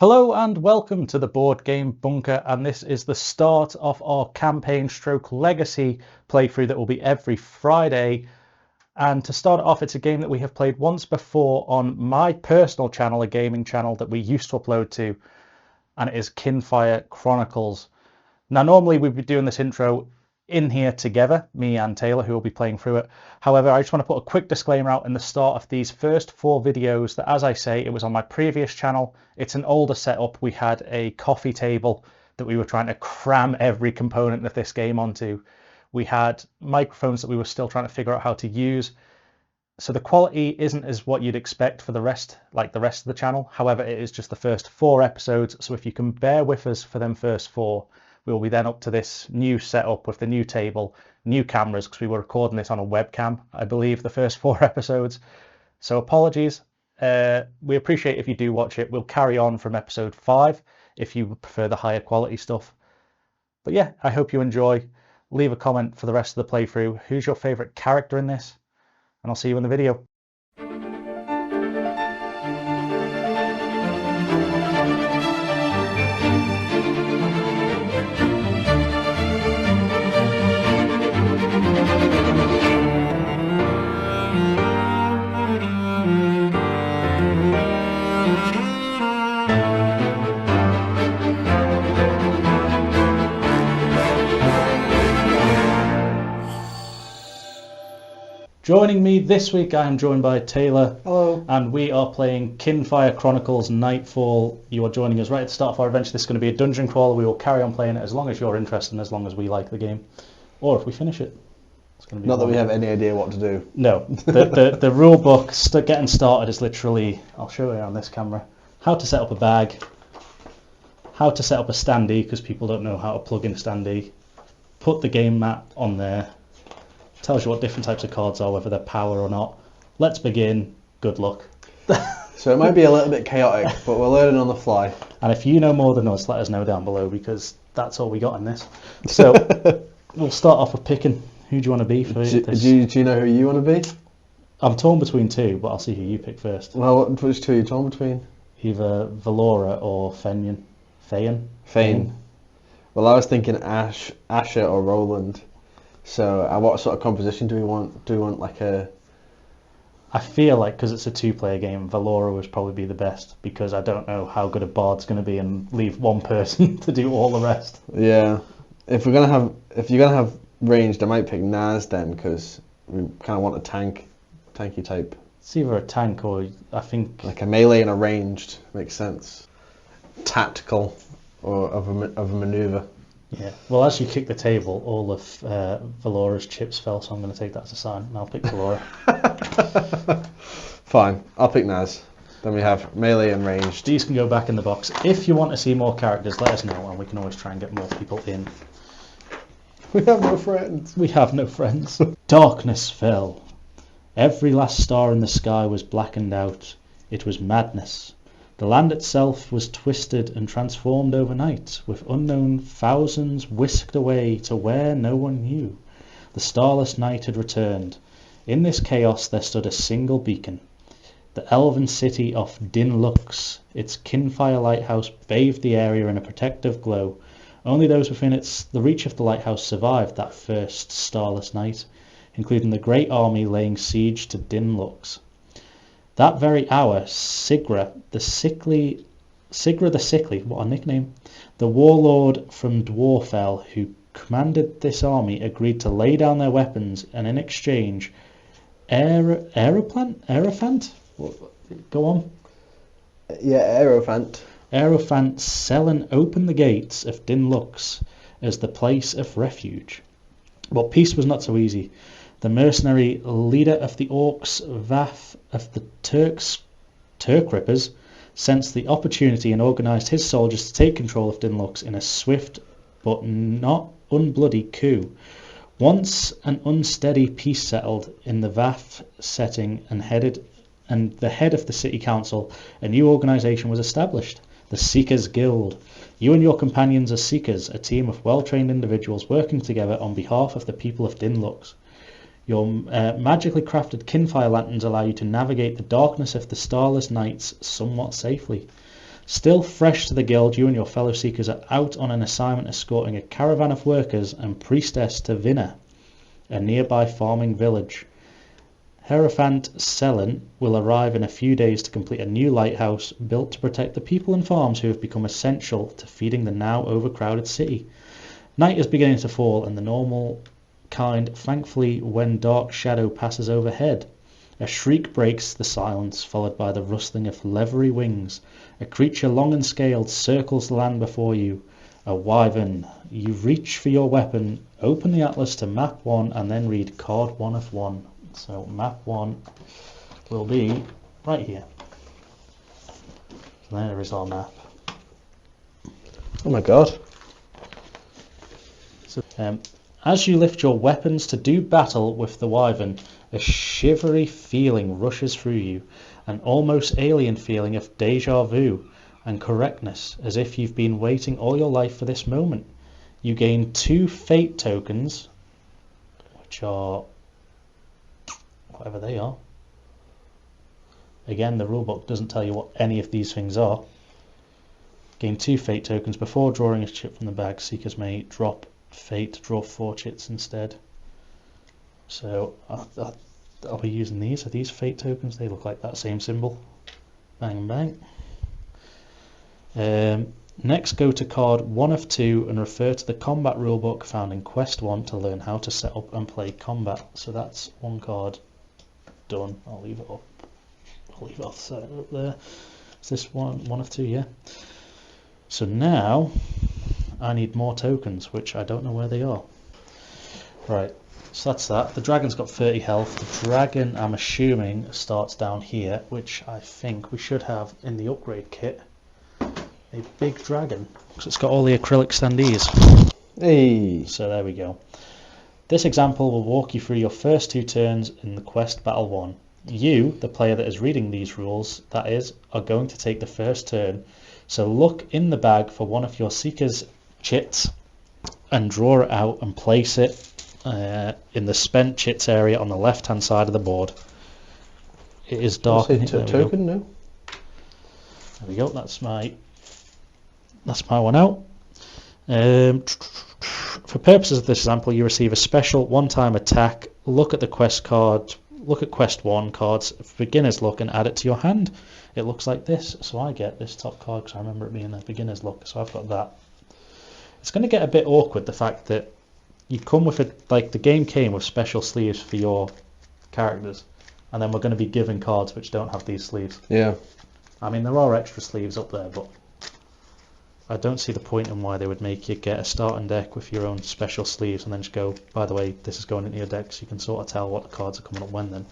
Hello and welcome to the Board Game Bunker, and this is the start of our campaign stroke legacy playthrough that will be every Friday. And to start it off, it's a game that we have played once before on my personal channel, a gaming channel that we used to upload to, and it is Kinfire Chronicles. Now normally we'd be doing this intro in here together, me and Taylor, who will be playing through it. However, I just want to put a quick disclaimer out in the start of these first 4 videos that, as I say, it was on my previous channel. It's an older setup. We had a coffee table that we were trying to cram every component of this game onto. We had microphones that we were still trying to figure out how to use. So the quality isn't as what you'd expect for the rest, like the rest of the channel. However, it is just the first 4 episodes. So if you can bear with us for them first 4, we'll be then up to this new setup with the new table, new cameras, because we were recording this on a webcam, I believe, the first 4 episodes. So apologies. We appreciate if you do watch it. We'll carry on from episode 5 if you prefer the higher quality stuff. But yeah, I hope you enjoy. Leave a comment for the rest of the playthrough. Who's your favourite character in this? And I'll see you in the video. Joining me this week, I am joined by Taylor. Hello. And we are playing Kinfire Chronicles Nightfall. You are joining us right at the start of our adventure. This is going to be a dungeon crawler. We will carry on playing it as long as you're interested and as long as we like the game. Or if we finish it. It's going to be Not that we have any idea what to do. No. The rule book, getting started, is literally, I'll show you on this camera, how to set up a bag, how to set up a standee, because people don't know how to plug in a standee, put the game mat on there, tells you what different types of cards are, whether they're power or not. Let's begin. Good luck. So it might be a little bit chaotic, but we're learning on the fly. And if you know more than us, let us know down below, because that's all we got in this. So we'll start off with picking. Who do you want to be for this? Do you know who you want to be? I'm torn between 2, but I'll see who you pick first. Well, which 2 are you torn between? Either Valora or Fenian. Fane. Well, I was thinking Asher or Roland. So, what sort of composition do we want? Do we want like a... I feel like, because it's a 2-player game, Valora would probably be the best, because I don't know how good a bard's going to be and leave one person to do all the rest. Yeah. If you're gonna have ranged, I might pick Naz then, because we kind of want a tanky type. It's either a tank or, I think... Like a melee and a ranged, makes sense. Tactical, or of a maneuver. Yeah, well, as you kick the table, all of Valora's chips fell, so I'm going to take that as a sign, and I'll pick Valora. Fine, I'll pick Naz. Then we have melee and ranged. These can go back in the box. If you want to see more characters, let us know, and we can always try and get more people in. We have no friends. We have no friends. Darkness fell. Every last star in the sky was blackened out. It was madness. The land itself was twisted and transformed overnight, with unknown thousands whisked away to where no one knew. The starless night had returned. In this chaos there stood a single beacon. The elven city of Din Lux. Its Kinfire lighthouse bathed the area in a protective glow. Only those within the reach of the lighthouse survived that first starless night, including the great army laying siege to Din Lux. That very hour, Sigra the Sickly, what a nickname, the warlord from Dwarfell who commanded this army, agreed to lay down their weapons, and in exchange, Aerophant? Go on. Yeah, Aerophant sell and open the gates of Din Lux as the place of refuge. But peace was not so easy. The mercenary leader of the Orcs, Vath of the Turk Rippers, sensed the opportunity and organised his soldiers to take control of Din Lux in a swift but not unbloody coup. Once an unsteady peace settled in the Vath setting and the head of the city council, a new organisation was established, the Seekers Guild. You and your companions are Seekers, a team of well-trained individuals working together on behalf of the people of Din Lux. Your magically crafted Kinfire lanterns allow you to navigate the darkness of the Starless Nights somewhat safely. Still fresh to the guild, you and your fellow seekers are out on an assignment escorting a caravan of workers and priestess to Vinna, a nearby farming village. Hierophant Selen will arrive in a few days to complete a new lighthouse built to protect the people and farms who have become essential to feeding the now overcrowded city. Night is beginning to fall, and the normal kind thankfully when dark shadow passes overhead. A shriek breaks the silence, followed by the rustling of leathery wings. A creature long and scaled circles the land before you. A wyvern. You reach for your weapon, open the atlas to map 1, and then read card 1 of 1. So map 1 will be right here. So there is our map. Oh my god. So, as you lift your weapons to do battle with the wyvern, a shivery feeling rushes through you, an almost alien feeling of deja vu and correctness, as if you've been waiting all your life for this moment. You gain 2 fate tokens, which are whatever they are. Again, the rulebook doesn't tell you what any of these things are. Gain 2 fate tokens before drawing a chit from the bag. Seekers may drop fate, draw 4 chits instead. So I'll be using these. Are these fate tokens? They look like that same symbol. Bang bang. Next, go to card 1 of 2 and refer to the combat rulebook found in Quest 1 to learn how to set up and play combat. So that's 1 card done. I'll leave it up. I'll leave it off the side up there. Is this 1 of 2? Yeah. So now I need more tokens, which I don't know where they are. Right. So that's that. The dragon's got 30 health. The dragon, I'm assuming, starts down here, which I think we should have in the upgrade kit. A big dragon, because it's got all the acrylic standees. Hey. So there we go. This example will walk you through your first 2 turns in the quest battle 1. You, the player that is reading these rules, that is, are going to take the first turn. So look in the bag for one of your seekers' chits and draw it out and place it in the spent chits area on the left hand side of the board. It is dark. Token, no? There we go. That's my one out. For purposes of this example, you receive a special one-time attack. Look at the quest card. Look at quest 1 cards. Beginner's look and add it to your hand. It looks like this. So I get this top card because I remember it being a beginner's look. So I've got that. It's going to get a bit awkward, the fact that you come with it, like the game came with special sleeves for your characters, and then we're going to be given cards which don't have these sleeves. Yeah. I mean, there are extra sleeves up there, but I don't see the point in why they would make you get a starting deck with your own special sleeves and then just go, by the way, this is going into your deck, so you can sort of tell what the cards are coming up when then.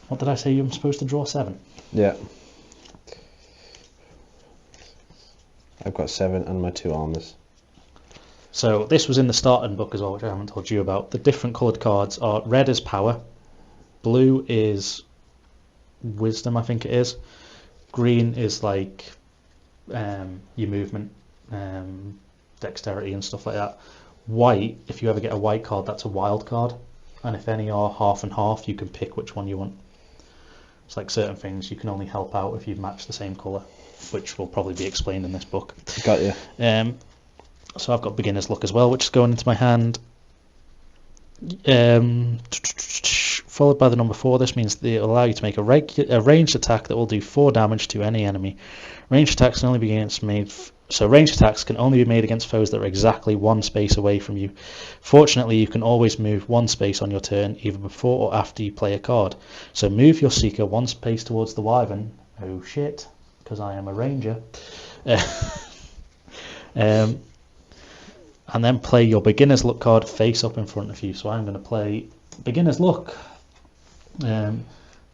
What did I say? I'm supposed to draw 7? Yeah. I've got 7 and my 2 armors. So this was in the starting book as well, which I haven't told you about. The different coloured cards are: red is power, blue is wisdom, I think it is, green is like your movement, dexterity and stuff like that. White, if you ever get a white card, that's a wild card, and if any are half and half, you can pick which one you want. It's like certain things you can only help out if you match the same colour, which will probably be explained in this book. Got you. So I've got beginner's luck as well, which is going into my hand. Followed by the number 4. This means that it'll allow you to make a ranged attack that will do 4 damage to any enemy. Ranged attacks can only be made against foes that are exactly 1 space away from you. Fortunately, you can always move 1 space on your turn, either before or after you play a card. So move your seeker 1 space towards the wyvern. Oh shit, because I am a ranger. And then play your beginner's luck card face up in front of you. So I'm going to play beginner's luck. The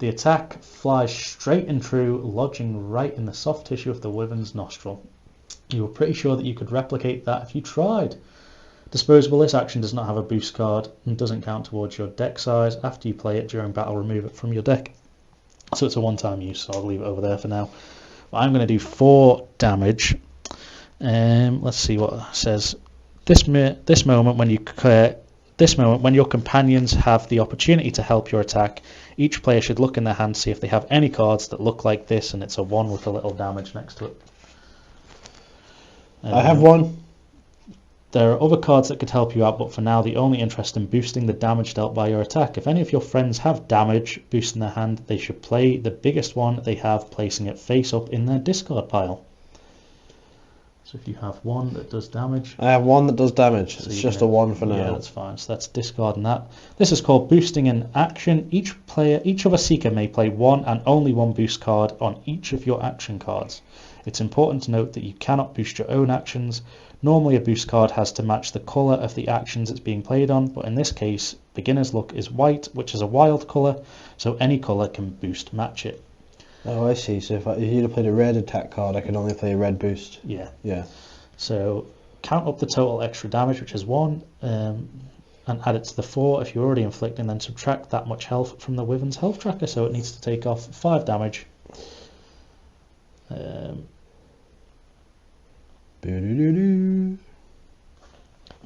attack flies straight and true, lodging right in the soft tissue of the wyvern's nostril. You were pretty sure that you could replicate that if you tried. Disposable, this action does not have a boost card and doesn't count towards your deck size. After you play it during battle, remove it from your deck. So it's a one-time use, so I'll leave it over there for now. But I'm going to do 4 damage. Let's see what it says. This moment when you this moment, when your companions have the opportunity to help your attack, each player should look in their hand to see if they have any cards that look like this, and it's a 1 with a little damage next to it. I have 1. There are other cards that could help you out, but for now the only interest in boosting the damage dealt by your attack. If any of your friends have damage boosting their hand, they should play the biggest one they have, placing it face up in their discard pile. So if you have 1 that does damage... I have 1 that does damage. So it's just a 1 for now. Yeah, that's fine. So that's discarding that. This is called boosting in action. Each other seeker may play 1 and only 1 boost card on each of your action cards. It's important to note that you cannot boost your own actions. Normally a boost card has to match the colour of the actions it's being played on, but in this case, beginner's luck is white, which is a wild colour, so any colour can boost match it. Oh, I see. So if you'd have played a red attack card, I can only play a red boost. Yeah. Yeah. So count up the total extra damage, which is 1, and add it to the 4 if you're already inflicting, then subtract that much health from the Wyvern's health tracker, so it needs to take off 5 damage.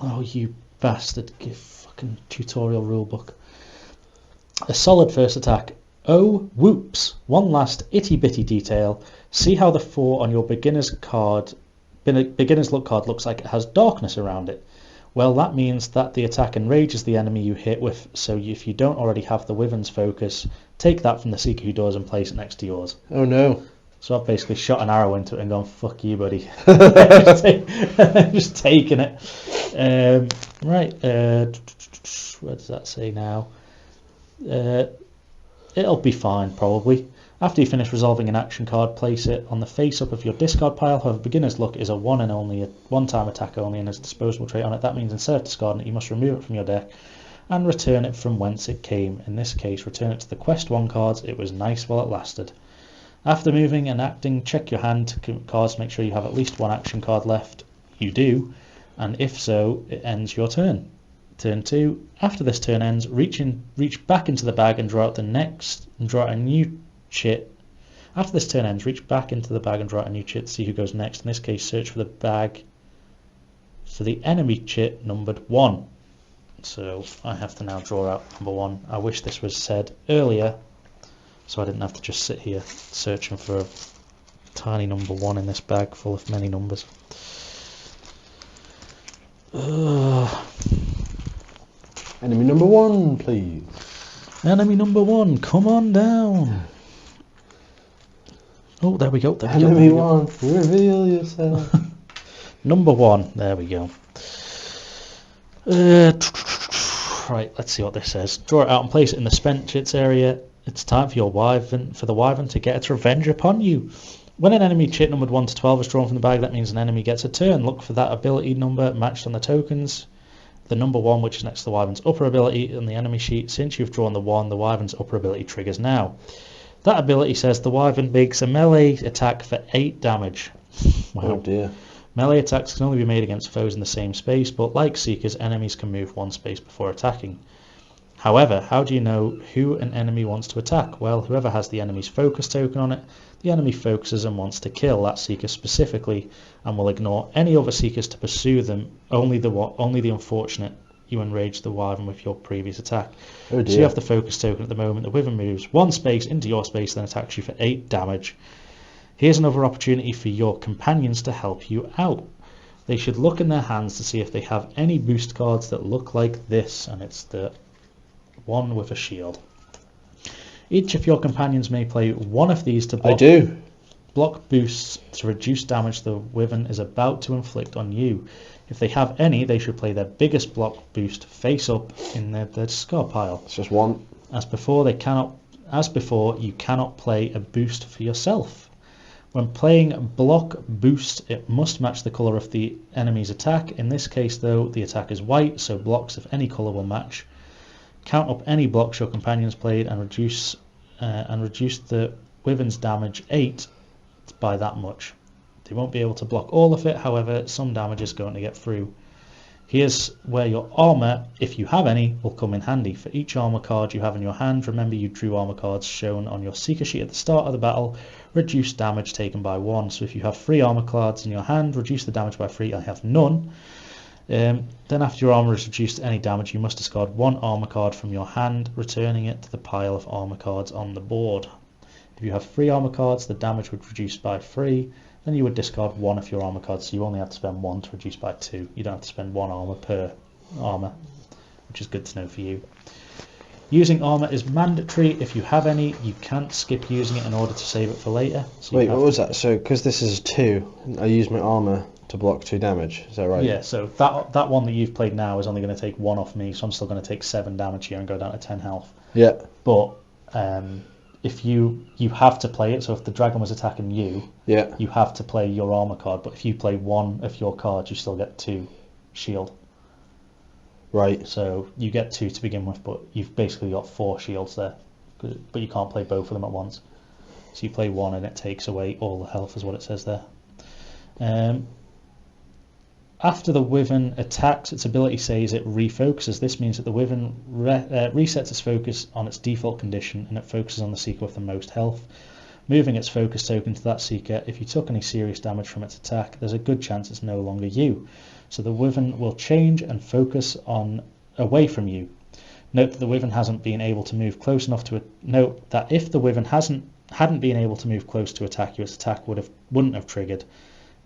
Oh, you bastard. Give fucking tutorial rulebook. A solid first attack. Oh, whoops. One last itty bitty detail. See how the 4 on your beginner's luck card looks like it has darkness around it? Well, that means that the attack enrages the enemy you hit with, so if you don't already have the Wyvern's focus, take that from the Seeker who does and place it next to yours. Oh no. So I've basically shot an arrow into it and gone, fuck you, buddy. just taking it. Right, where does that say now? It'll be fine, probably. After you finish resolving an action card, place it on the face-up of your discard pile. However, beginner's luck is a 1 and only a one-time attack only, and has a disposable trait on it. That means instead of discarding it, you must remove it from your deck and return it from whence it came. In this case, return it to the Quest 1 cards. It was nice while it lasted. After moving and acting, check your hand cards to make sure you have at least 1 action card left. You do, and if so, it ends your turn. Turn 2. After this turn ends, reach back into the bag and draw out a new chit. After this turn ends, reach back into the bag and draw out a new chit. See who goes next. In this case, search for the bag for the enemy chit numbered 1. So I have to now draw out number 1. I wish this was said earlier, so I didn't have to just sit here searching for a tiny number 1 in this bag full of many numbers. Enemy number 1, please. Enemy number 1, come on down. Oh, there we go. Enemy 1, reveal yourself. Number 1, there we go. Right, let's see what this says. Draw it out and place it in the spent chits area. It's time for the wyvern to get its revenge upon you. When an enemy chit numbered 1 to 12 is drawn from the bag, that means an enemy gets a turn. Look for that ability number matched on the tokens. The number 1, which is next to the wyvern's upper ability on the enemy sheet. Since you've drawn the 1, the wyvern's upper ability triggers now. That ability says the wyvern makes a melee attack for 8 damage. Wow. Oh dear. Melee attacks can only be made against foes in the same space, but like Seekers, enemies can move 1 space before attacking. However, how do you know who an enemy wants to attack? Well, whoever has the enemy's focus token on it, the enemy focuses and wants to kill that Seeker specifically, and will ignore any other Seekers to pursue them, only the unfortunate you enrage the wyvern with your previous attack. Oh dear. So you have the focus token at the moment. The wyvern moves 1 space into your space, then attacks you for 8 damage. Here's another opportunity for your companions to help you out. They should look in their hands to see if they have any boost cards that look like this, and it's the 1 with a shield. Each of your companions may play 1 of these to block boosts to reduce damage the wyvern is about to inflict on you. If they have any, they should play their biggest block boost face up in their discard pile. It's just 1. As before, you cannot play a boost for yourself. When playing block boost, it must match the colour of the enemy's attack. In this case, though, the attack is white, so blocks of any colour will match. Count up any blocks your companions played and reduce the wyvern's damage 8 by that much. They won't be able to block all of it, however, some damage is going to get through. Here's where your armour, if you have any, will come in handy. For each armour card you have in your hand, remember you drew armour cards shown on your Seeker sheet at the start of the battle, reduce damage taken by 1. So if you have 3 armour cards in your hand, reduce the damage by 3. I have none. Then after your armor is reduced to any damage, you must discard 1 armor card from your hand, returning it to the pile of armor cards on the board. If you have 3 armor cards, the damage would reduce by 3. Then you would discard 1 of your armor cards, so you only have to spend 1 to reduce by 2. You don't have to spend 1 armor per armor, which is good to know for you. Using armor is mandatory. If you have any, you can't skip using it in order to save it for later. So wait, what was that? So because this is 2, I use my armor to block 2 damage. Is that right? Yeah, so that one that you've played now is only going to take 1 off me, so I'm still going to take 7 damage here and go down to 10 health. Yeah. But if you have to play it, so if the dragon was attacking you, yeah, you have to play your armor card. But if you play 1 of your cards, you still get 2 shield. Right. So you get 2 to begin with, but you've basically got 4 shields there. But you can't play both of them at once. So you play 1 and it takes away all the health, is what it says there. After the wyvern attacks, its ability says it refocuses. This means that the wyvern resets its focus on its default condition and it focuses on the seeker with the most health, moving its focus token to that seeker. If you took any serious damage from its attack, there's a good chance it's no longer you. So the wyvern will change and focus away from you. Note that the wyvern hasn't been able to move close enough to note that if the wyvern hadn't been able to move close to attack you, its attack wouldn't have triggered,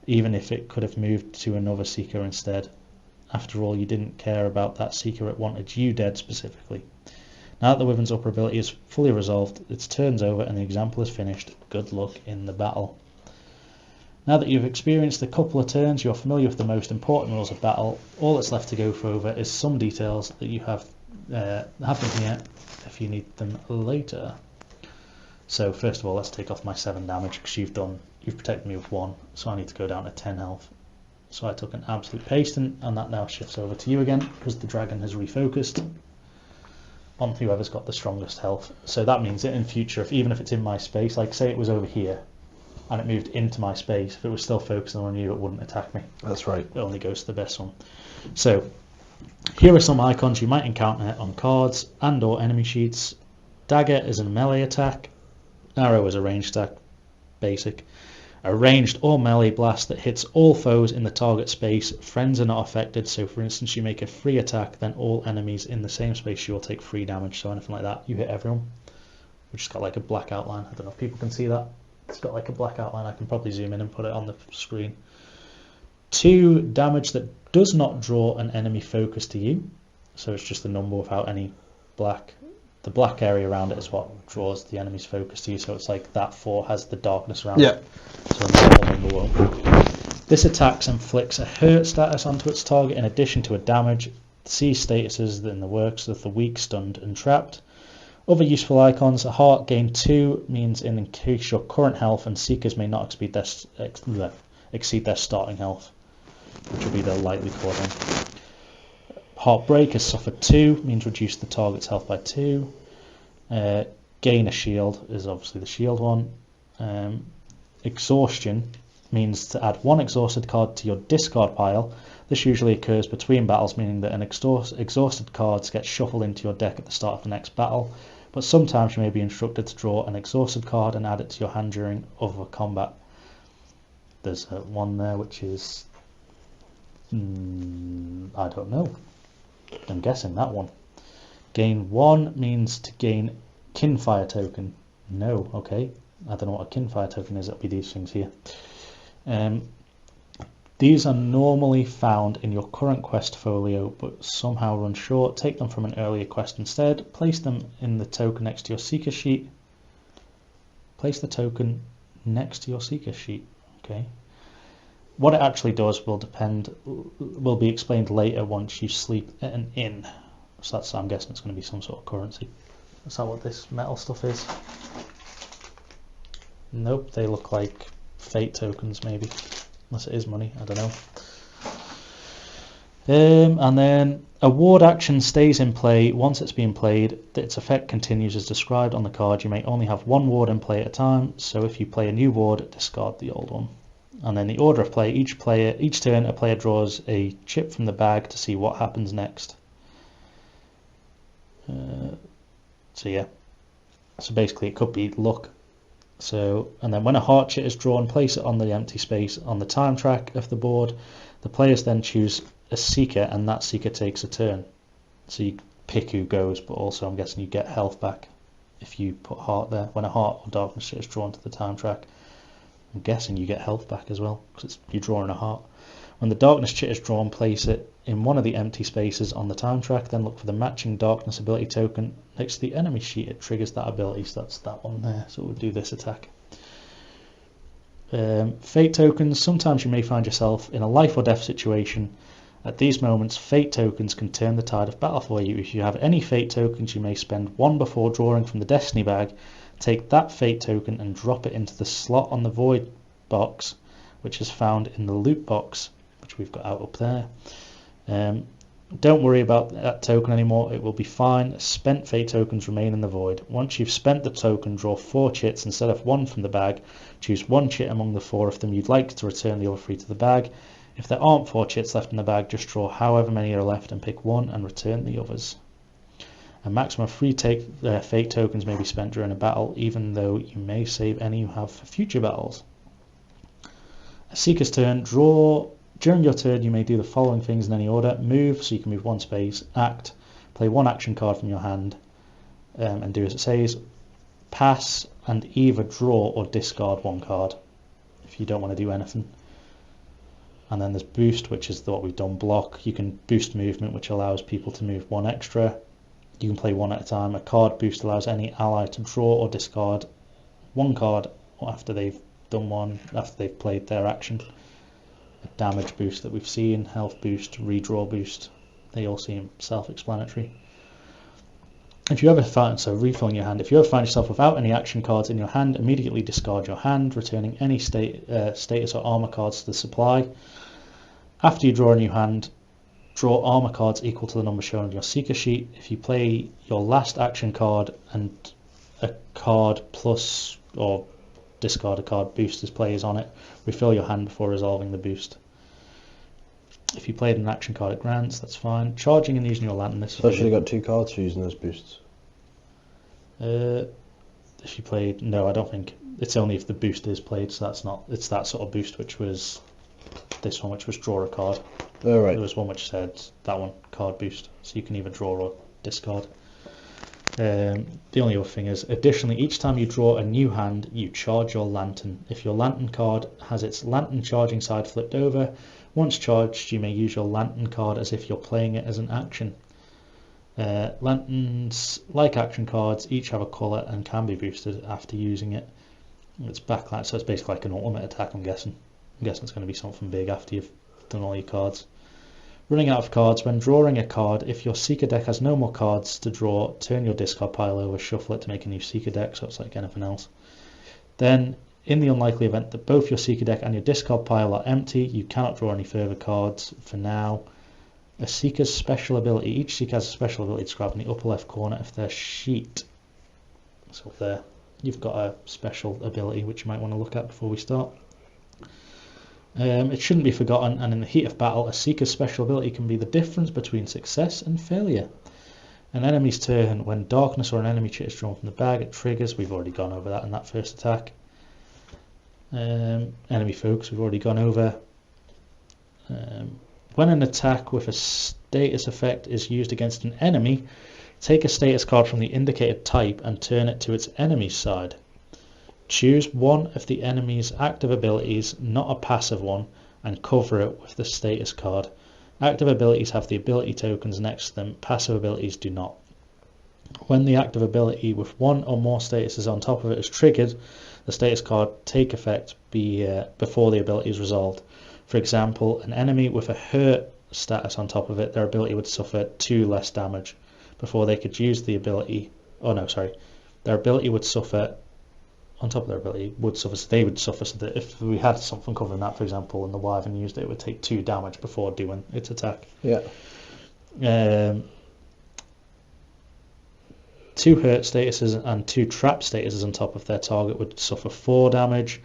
even if it could have moved to another seeker instead. After all, you didn't care about that seeker, it wanted you dead specifically. Now that the wyvern's upper ability is fully resolved, its turn's over and the example is finished. Good luck in the battle. Now that you've experienced a couple of turns, you're familiar with the most important rules of battle. All that's left to go over is some details that you have them here if you need them later. So first of all, let's take off my 7 damage because you've protected me with 1, so I need to go down to 10 health. So I took an absolute pasting, and that now shifts over to you again because the dragon has refocused on whoever's got the strongest health. So that means that in future, even if it's in my space, like say it was over here and it moved into my space, if it was still focusing on you, it wouldn't attack me. That's right. It only goes to the best one. So here are some icons you might encounter on cards and or enemy sheets. Dagger is a melee attack. Arrow is a ranged attack, basic. A ranged or melee blast that hits all foes in the target space. Friends are not affected, so for instance you make a free attack, then all enemies in the same space you will take 3 damage, so anything like that, you hit everyone. Which has got like a black outline, I don't know if people can see that. It's got like a black outline, I can probably zoom in and put it on the screen. 2, damage that does not draw an enemy focus to you, so it's just the number without any black. The black area around it is what draws the enemy's focus to you, so it's like that 4 has the darkness around it. So the normal number won't. This attacks inflicts a hurt status onto its target in addition to a damage. See statuses in the works of the weak, stunned and trapped. Other useful icons, a heart gain 2 means increase your current health and seekers may not exceed their starting health, which will be the lightly coloured one. Heartbreak has suffered 2, means reduce the target's health by 2. Gain a shield is obviously the shield one. Exhaustion means to add 1 exhausted card to your discard pile. This usually occurs between battles, meaning that an exhausted cards get shuffled into your deck at the start of the next battle, but sometimes you may be instructed to draw an exhausted card and add it to your hand during other combat. There's one there which is I don't know. I'm guessing that one. Gain 1 means to gain Kinfire token. No, okay. I don't know what a Kinfire token is. It'll be these things here. These are normally found in your current quest folio, but somehow run short. Take them from an earlier quest instead. Place them in the token next to your seeker sheet. Place the token next to your seeker sheet. Okay. What it actually does will be explained later once you sleep at an inn. So I'm guessing it's going to be some sort of currency. Is that what this metal stuff is? Nope, they look like fate tokens maybe. Unless it is money, I don't know. And then a ward action stays in play once it's been played. Its effect continues as described on the card. You may only have 1 ward in play at a time, so if you play a new ward, discard the old one. And then the order of play, each turn a player draws a chip from the bag to see what happens next. So yeah, so basically it could be luck. So, and then when a heart chit is drawn, place it on the empty space on the time track of the board. The players then choose a seeker, and that seeker takes a turn. So you pick who goes, but also I'm guessing you get health back if you put heart there. When a heart or darkness chit is drawn to the time track, I'm guessing you get health back as well, because you're drawing a heart. When the darkness chit is drawn, place it in one of the empty spaces on the time track, then look for the matching darkness ability token next to the enemy sheet. It triggers that ability, so that's that one there. So we'll do this attack. Fate tokens. Sometimes you may find yourself in a life or death situation. At these moments, fate tokens can turn the tide of battle for you. If you have any fate tokens, you may spend one before drawing from the destiny bag. Take that fate token and drop it into the slot on the void box, which is found in the loot box, which we've got out up there. Don't worry about that token anymore, it will be fine. Spent fate tokens remain in the void. Once you've spent the token, draw 4 chits instead of 1 from the bag. Choose 1 chit among the 4 of them you'd like to return the other 3 to the bag. If there aren't 4 chits left in the bag, just draw however many are left and pick 1 and return the others. A maximum of 3 fate tokens may be spent during a battle, even though you may save any you have for future battles. A seeker's turn. During your turn, you may do the following things in any order. Move, so you can move 1 space. Act, play 1 action card from your hand and do as it says. Pass, and either draw or discard 1 card if you don't want to do anything. And then there's boost, which is what we've done. Block, you can boost movement, which allows people to move 1 extra. You can play 1 at a time. A card boost allows any ally to draw or discard 1 card after they've done one, after they've played their action. A damage boost that we've seen, health boost, redraw boost, they all seem self-explanatory. If you ever find, so refilling your hand, if you ever find yourself without any action cards in your hand, immediately discard your hand, returning any status or armor cards to the supply. After you draw a new hand, draw armor cards equal to the number shown on your seeker sheet. If you play your last action card and a card plus or discard a card boost as players on it, refill your hand before resolving the boost. If you played an action card it grants, that's fine. Charging and using your lantern. So I should have got 2 cards for using those boosts. If you played, no, I don't think. It's only if the boost is played, so that's not. It's that sort of boost, which was this one, which was draw a card. Oh, right. There was one which said that one, card boost, so you can either draw or discard. The only other thing is, additionally, each time you draw a new hand, you charge your lantern. If your lantern card has its lantern charging side flipped over, once charged, you may use your lantern card as if you're playing it as an action. Lanterns, like action cards, each have a colour and can be boosted after using it. It's backlight, so it's basically like an ultimate attack, I'm guessing. I'm guessing it's going to be something big after you've done all your cards. Running out of cards. When drawing a card, if your seeker deck has no more cards to draw, turn your discard pile over, shuffle it to make a new seeker deck, so it's like anything else. Then, in the unlikely event that both your seeker deck and your discard pile are empty, you cannot draw any further cards for now. A seeker's special ability. Each seeker has a special ability described in the upper left corner of their sheet. So there, you've got a special ability which you might want to look at before we start. It shouldn't be forgotten, and in the heat of battle, a seeker's special ability can be the difference between success and failure. An enemy's turn. When darkness or an enemy chit is drawn from the bag, it triggers. We've already gone over that in that first attack. Enemy focus, we've already gone over. When an attack with a status effect is used against an enemy, take a status card from the indicated type and turn it to its enemy's side. Choose one of the enemy's active abilities, not a passive one, and cover it with the status card. Active abilities have the ability tokens next to them, passive abilities do not. When the active ability with one or more statuses on top of it is triggered, the status card take effect before the ability is resolved. For example, an enemy with a hurt status on top of it, their ability would suffer 2 less damage before they could use the ability. Oh no, sorry. Their ability would suffer on top of their ability would suffer, so they would suffer, so that if we had something covering that, for example, and the Wyvern used it, it would take 2 damage before doing its attack. Yeah. 2 hurt statuses and 2 trap statuses on top of their target would suffer 4 damage.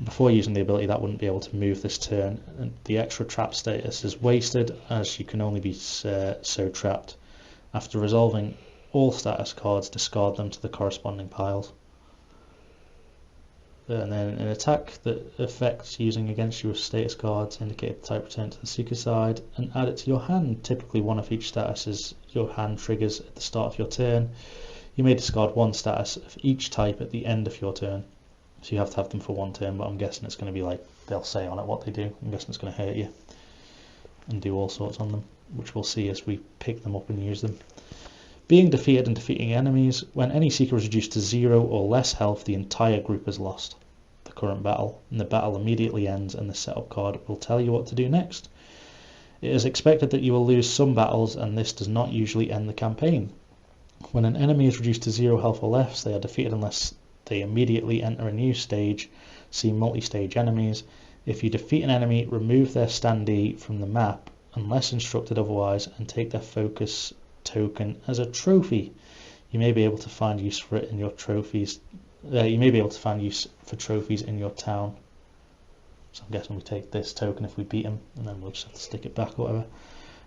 Before using the ability, that wouldn't be able to move this turn, and the extra trap status is wasted as you can only be so trapped. After resolving all status cards, discard them to the corresponding piles. And then an attack that affects using against you with status cards, indicate the type return to the seeker side and add it to your hand. Typically one of each status is your hand triggers at the start of your turn. You may discard one status of each type at the end of your turn. So you have to have them for one turn, but I'm guessing it's going to be like, they'll say on it what they do. I'm guessing it's going to hurt you and do all sorts on them, which we'll see as we pick them up and use them. Being defeated and defeating enemies. When any seeker is reduced to 0 or less health, the entire group has lost the current battle, and the battle immediately ends, and the setup card will tell you what to do next. It is expected that you will lose some battles, and this does not usually end the campaign. When an enemy is reduced to 0 health or less, they are defeated unless they immediately enter a new stage. See multi-stage enemies. If you defeat an enemy, remove their standee from the map, unless instructed otherwise, and take their focus token as a trophy. You may be able to find use for it in your trophies. You may be able to find use for trophies in your town. So I'm guessing we take this token if we beat him, and then we'll just have to stick it back or whatever.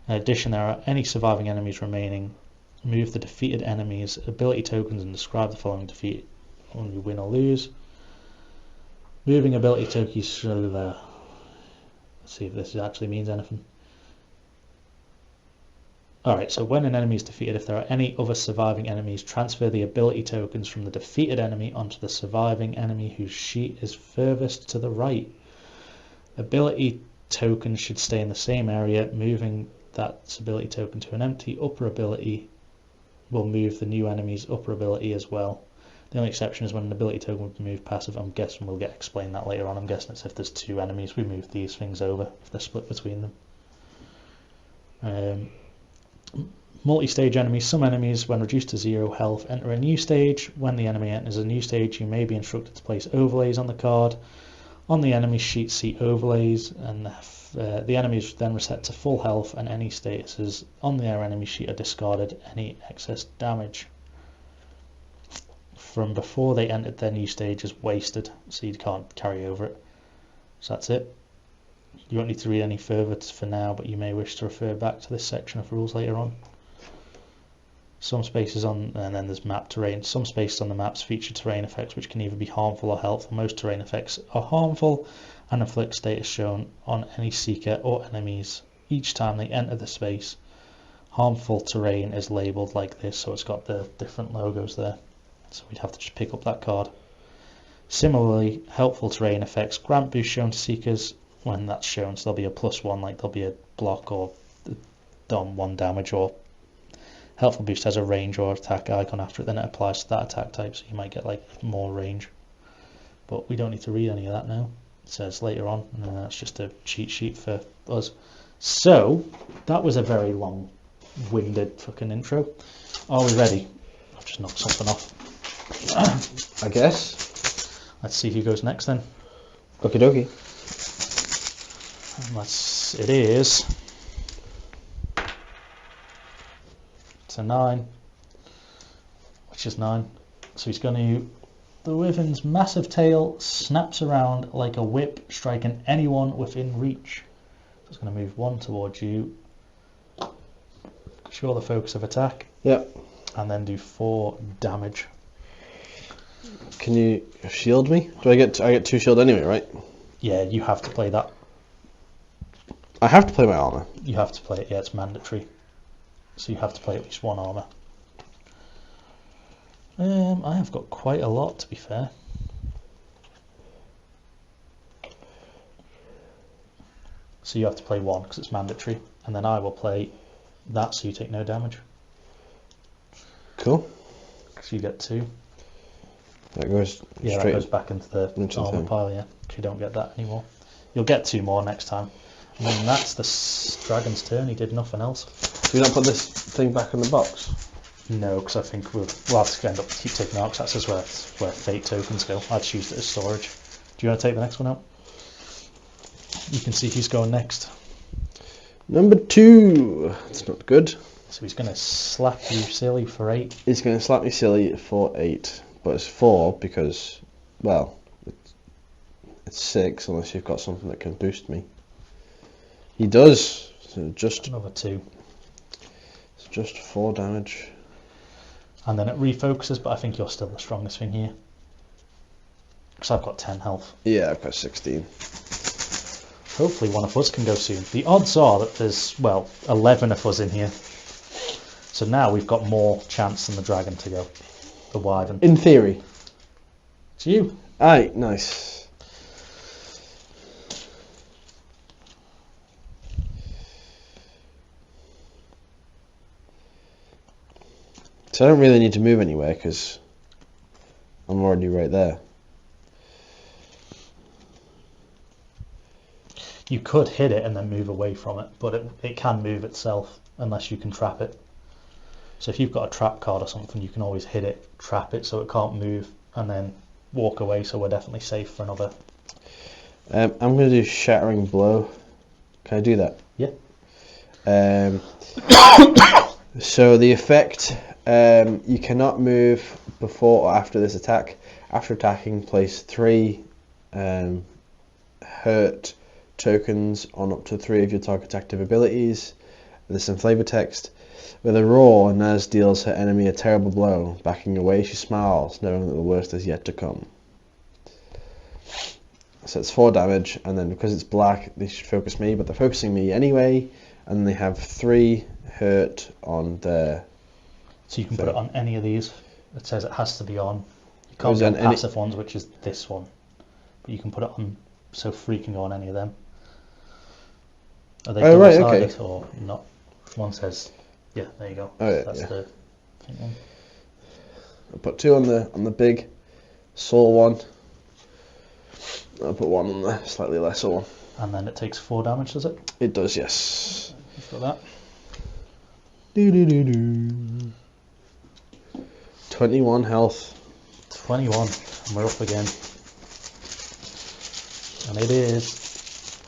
In addition, there are any surviving enemies remaining. Move the defeated enemies' ability tokens and describe the following defeat when you win or lose. Moving ability tokens. Let's see if this actually means anything. Alright, so when an enemy is defeated, if there are any other surviving enemies, transfer the ability tokens from the defeated enemy onto the surviving enemy whose sheet is furthest to the right. Ability tokens should stay in the same area. Moving that ability token to an empty upper ability will move the new enemy's upper ability as well. The only exception is when an ability token would be moved passive. I'm guessing we'll get explained that later on. I'm guessing it's if there's two enemies, we move these things over, if they're split between them. Multi-stage enemies. Some enemies, when reduced to 0 health, enter a new stage. When the enemy enters a new stage, you may be instructed to place overlays on the card. On the enemy sheet, see overlays, and the enemy is then reset to full health, and any statuses on their enemy sheet are discarded. Any excess damage from before they entered their new stage is wasted, so you can't carry over it. So that's it. You won't need to read any further for now, but you may wish to refer back to this section of rules later on. Some spaces on, and then there's map terrain. Some spaces on the maps feature terrain effects which can either be harmful or helpful. Most terrain effects are harmful and inflict status shown on any seeker or enemies each time they enter the space. Harmful terrain is labelled like this, so it's got the different logos there. So we'd have to just pick up that card. Similarly, helpful terrain effects grant boost shown to seekers when that's shown, so there'll be a +1, like there'll be a block or done 1 damage, or helpful boost has a range or attack icon after it, then it applies to that attack type, so you might get like more range. But we don't need to read any of that now. It says later on, and that's just a cheat sheet for us. So that was a very long-winded fucking intro. Are we ready? I've just knocked something off. I guess. Let's see who goes next then. Okie dokie. It is. It's a 9, which is 9. So he's going to. The wyvern's massive tail snaps around like a whip, striking anyone within reach. So it's going to move 1 towards you. Show the focus of attack. Yep. And then do 4 damage. Can you shield me? I get 2 shield anyway, right? Yeah, you have to play that. I have to play my armor. You have to play it, yeah, it's mandatory. So you have to play at least 1 armor. I have got quite a lot, to be fair. So you have to play 1 because it's mandatory, and then I will play that so you take no damage. Cool. Because you get 2. That goes that goes back into the armor pile, yeah. Because you don't get that anymore. You'll get 2 more next time. And then that's the dragon's turn. He did nothing else. Do we not put this thing back in the box? No, because I think we'll have to end up keep taking out, because that's where fate tokens go. I'd choose it as storage. Do you want to take the next one out? You can see who's going next. Number 2. That's not good. So he's going to slap you silly for 8. He's going to slap me silly for 8. But it's 4 because, well, it's 6 unless you've got something that can boost me. He does. So just another 2. It's just 4 damage. And then it refocuses, but I think you're still the strongest thing here. Because I've got 10 health. Yeah, I've got 16. Hopefully one of us can go soon. The odds are that there's, well, 11 of us in here. So now we've got more chance than the dragon to go. The wyvern. In theory. It's you. Aye, nice. So I don't really need to move anywhere because I'm already right there. You could hit it and then move away from it, but it can move itself unless you can trap it. So if you've got a trap card or something, you can always hit it, trap it so it can't move, and then walk away, so we're definitely safe for another. I'm going to do Shattering Blow. Can I do that? Yeah. So the effect, you cannot move before or after this attack. After attacking, place 3 hurt tokens on up to 3 of your target's active abilities. There's some flavor text. With a roar, Naz deals her enemy a terrible blow. Backing away, she smiles, knowing that the worst is yet to come. So it's 4 damage, and then because it's black, they should focus me, but they're focusing me anyway, and they have 3 hurt on their... So you can put it on any of these. It says it has to be on. You can't do passive ones, which is this one. But you can put it on, so 3 can go on any of them. Are they double-sided or not? One says... Yeah, there you go. Oh, yeah, that's the one. I'll put 2 on the big soul one. I'll put 1 on the slightly lesser one. And then it takes 4 damage, does it? It does, yes. You've got that. 21 health. 21, and we're up again. And it is.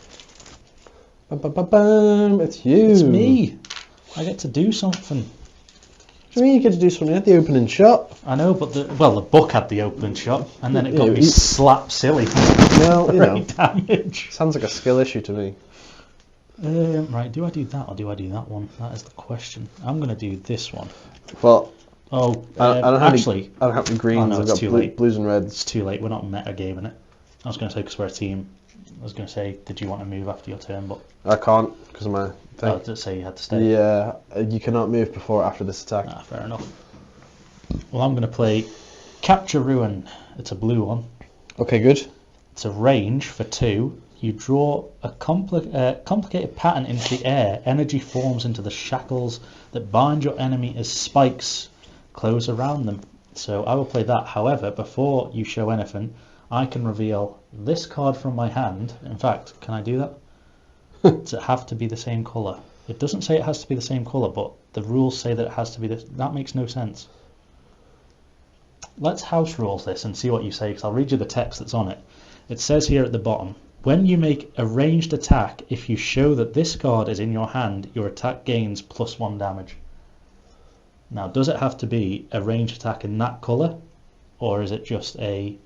Bam, bam, bam, bam. It's you. It's me. I get to do something. What do you mean you get to do something? You had the opening shot. I know, but the book had the opening shot, and then it got me slap silly. Well, you know, damage. Sounds like a skill issue to me. Right, do I do that or do I do that one? That is the question. I'm going to do this one. Well, oh, I don't have actually, I don't have any greens. Oh, no, I've got blues and reds. It's too late. We're not meta-gaming it. I was going to say, because we're a team, I was going to say, did you want to move after your turn? But I can't because of my thing. Oh, did it say you had to stay? Yeah, you cannot move before or after this attack. Ah, fair enough. Well, I'm going to play Capture Ruin. It's a blue one. Okay, good. It's a range for 2. You draw a complicated pattern into the air. Energy forms into the shackles that bind your enemy as spikes close around them. So I will play that. However, before you show anything, I can reveal this card from my hand. In fact, can I do that? Does it have to be the same colour? It doesn't say it has to be the same colour, but the rules say that it has to be this. That makes no sense. Let's house rules this and see what you say, because I'll read you the text that's on it. It says here at the bottom, when you make a ranged attack, if you show that this card is in your hand, your attack gains +1 damage. Now, does it have to be a ranged attack in that colour, or is it just a...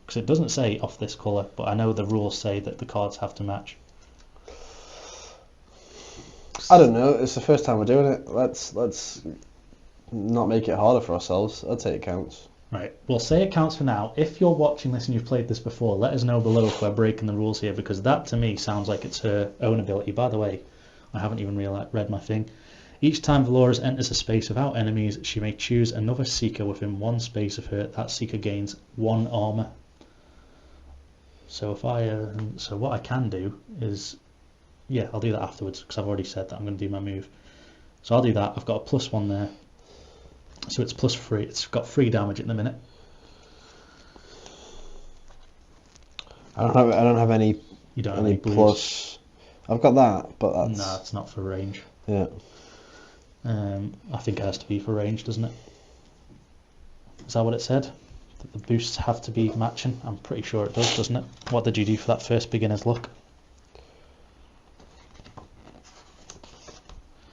because it doesn't say off this colour, but I know the rules say that the cards have to match. I don't know. It's the first time we're doing it. Let's not make it harder for ourselves. I'd say it counts. Right. Well, say it counts for now. If you're watching this and you've played this before, let us know below if we're breaking the rules here, because that to me sounds like it's her own ability. By the way, I haven't even read my thing. Each time Valores enters a space without enemies, she may choose another seeker within 1 space of her. That seeker gains 1 armor. So if so what I can do is, yeah, I'll do that afterwards, because I've already said that I'm going to do my move. So I'll do that. I've got a +1 there. So it's +3. It's got 3 damage at the minute. I don't have any. You don't have any plus. I've got that, but that's. No, it's not for range. Yeah. I think it has to be for range, doesn't it? Is that what it said? That the boosts have to be matching? I'm pretty sure it does, doesn't it? What did you do for that first beginner's luck?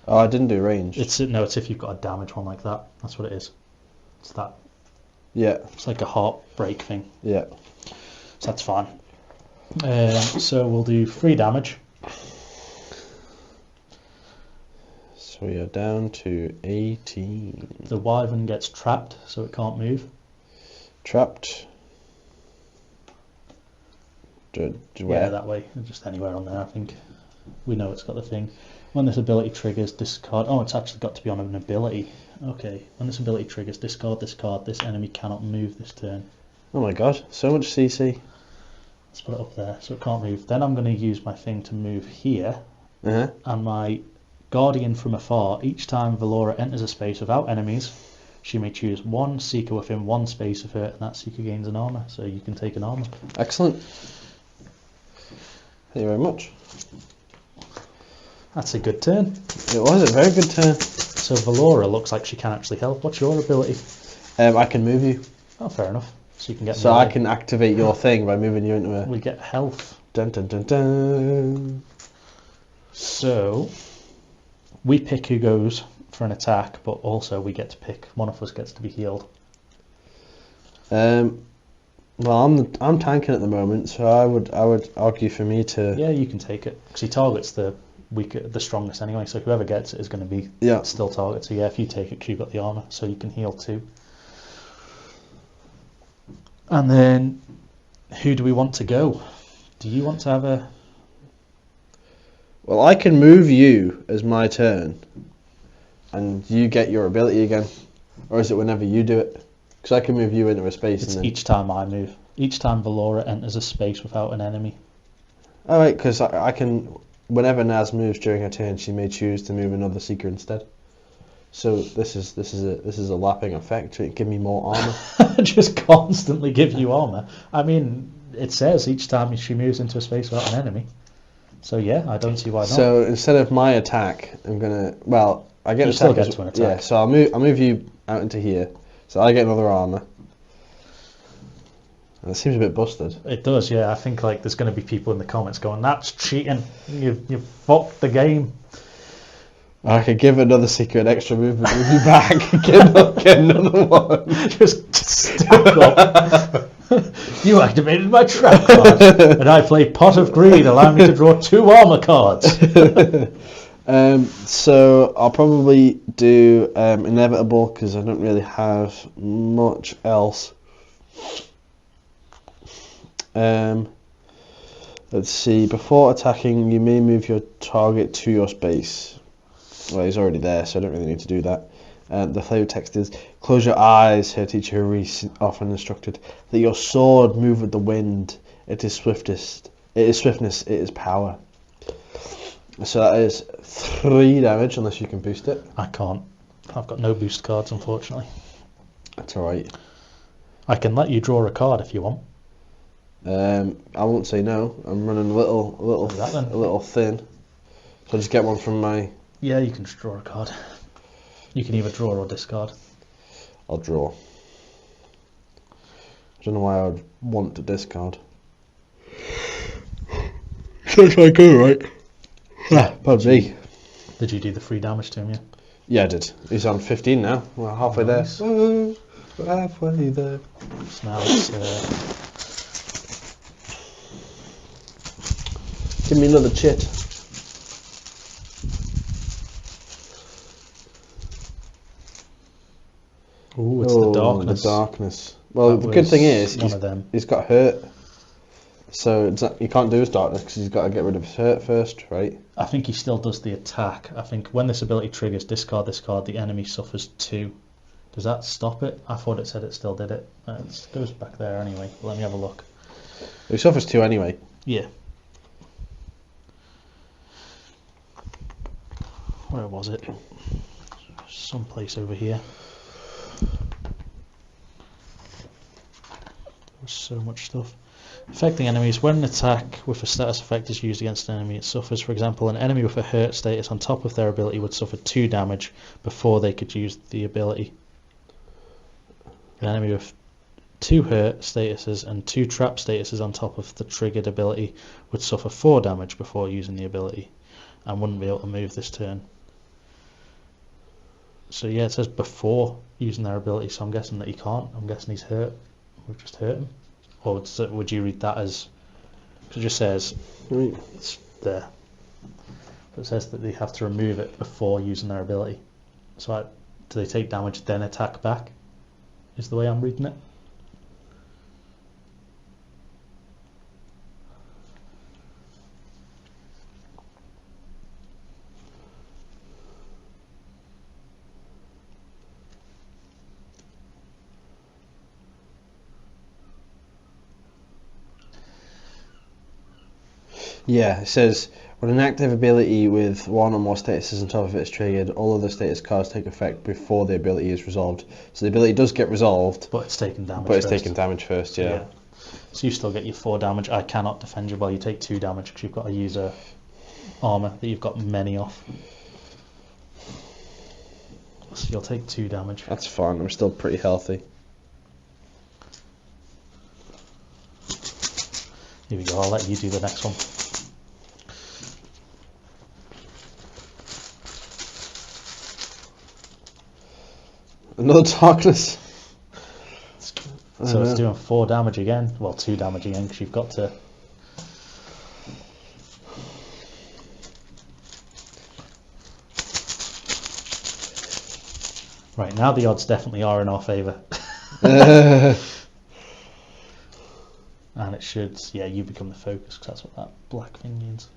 Oh, I didn't do range. It's if you've got a damage one like that. That's what it is. It's that. Yeah. It's like a heartbreak thing. Yeah. So that's fine. So we'll do 3 damage. So we are down to 18. The wyvern gets trapped, so it can't move. Trapped. Where? Yeah, that way. Just anywhere on there, I think. We know it's got the thing. When this ability triggers, discard... Oh, it's actually got to be on an ability. Okay. When this ability triggers, discard this card. This enemy cannot move this turn. Oh my god, so much CC. Let's put it up there so it can't move. Then I'm going to use my thing to move here. Uh-huh. And my Guardian from afar. Each time Valora enters a space without enemies, she may choose one Seeker within one space of her, and that Seeker gains an armor. So you can take an armor. Excellent. Thank you very much. That's a good turn. It was a very good turn. So Valora looks like she can actually help. What's your ability? I can move you. Oh, fair enough. So you can get. So I can activate your thing by moving you into a. We get health. Dun dun dun dun. So we pick who goes for an attack, but also we get to pick. One of us gets to be healed. Well, I'm tanking at the moment, so I would argue for me to. Yeah, you can take it because he targets the weaker, the strongest anyway. So whoever gets it is going to be still target. So yeah, if you take it, 'cause you've got the armor, so you can heal too. And then, who do we want to go? Do you want to have a? Well, I can move you as my turn, and you get your ability again, or is it whenever you do it? Because I can move you into a space. It's and then... each time I move. Each time Valora enters a space without an enemy. All right, because I can. Whenever Naz moves during her turn, she may choose to move another Seeker instead. So this is a lapping effect. It give me more armor. Just constantly give you armor. I mean, it says each time she moves into a space without an enemy. So yeah, I don't see why not. So instead of my attack, I'm gonna. Well, I get you an still attack. Get to an attack. Yeah. So I'll move you out into here. So I get another armor. And it seems a bit busted. It does, yeah. I think like there's going to be people in the comments going, "That's cheating. You fucked the game." I could give another Seeker an extra movement, move you back, get another one. Just stuck up. You activated my trap card, and I play Pot of Greed, allowing me to draw 2 armor cards. So I'll probably do Inevitable, because I don't really have much else. Let's see, before attacking, you may move your target to your space. Well, he's already there, so I don't really need to do that. The flavor text is, close your eyes, her teacher often instructed, that your sword move with the wind. It is swiftness, it is power. So that is 3 damage, unless you can boost it. I can't. I've got no boost cards, unfortunately. That's alright. I can let you draw a card if you want. I won't say no. I'm running a little thin. So I'll just get one from my... Yeah, you can just draw a card. You can either draw or discard. I'll draw. I don't know why I would want to discard. Sounds like alright. PUBG. Did you do the 3 damage to him, yeah? Yeah, I did. He's on 15 now. We're halfway there. We're halfway there. So now it's... Give me another chit. Ooh, it's the darkness. The darkness. Well, the good thing is he's got hurt, so he can't do his darkness because he's got to get rid of his hurt first, right? I think he still does the attack. I think when this ability triggers, discard this card, the enemy suffers 2. Does that stop it? I thought it said it still did it. It goes back there anyway. Let me have a look. He suffers 2 anyway. Yeah. Where was it? Someplace over here. There's so much stuff. Affecting enemies. When an attack with a status effect is used against an enemy, it suffers. For example, an enemy with a hurt status on top of their ability would suffer 2 damage before they could use the ability. An enemy with 2 hurt statuses and 2 trap statuses on top of the triggered ability would suffer 4 damage before using the ability and wouldn't be able to move this turn. So yeah, it says before using their ability, so I'm guessing that he can't. I'm guessing he's hurt. We've just hurt him. Or would you read that as... It just says... It's there. But it says that they have to remove it before using their ability. So do they take damage then attack back? Is the way I'm reading it. Yeah, it says when an active ability with one or more statuses on top of it is triggered, all other status cards take effect before the ability is resolved. So the ability does get resolved, but it's taking damage. but it's first. taking damage first. Yeah. So you still get your 4 damage. I cannot defend you while you take 2 damage because you've got to use a armor that you've got many of. So you'll take 2 damage. That's fine. I'm still pretty healthy. Here we go. I'll let you do the next one. Another darkness. So it's doing 4 damage again. Well, 2 damage again because you've got to. Right, now the odds definitely are in our favour. And it should, yeah, you become the focus because that's what that black thing means.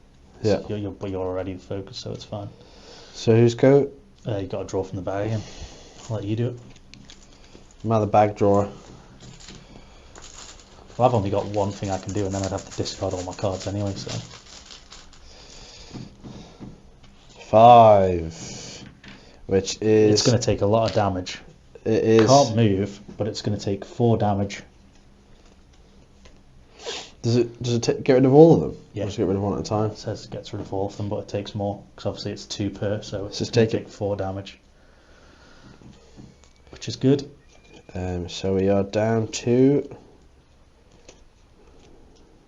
Yeah. So but you're already the focus, so it's fine. So who's go? You've got to draw from the bag again. I'll let you do it. I'm out of the bag drawer. Well, I've only got one thing I can do, and then I'd have to discard all my cards anyway, so. 5. Which is... It's going to take a lot of damage. It is... Can't move, but it's going to take 4 damage. Does it get rid of all of them? Yeah. Or does it get rid of one at a time? It says it gets rid of all of them, but it takes more, because obviously it's 2 per, so it's Just going to take take 4 damage. Which is good. So we are down to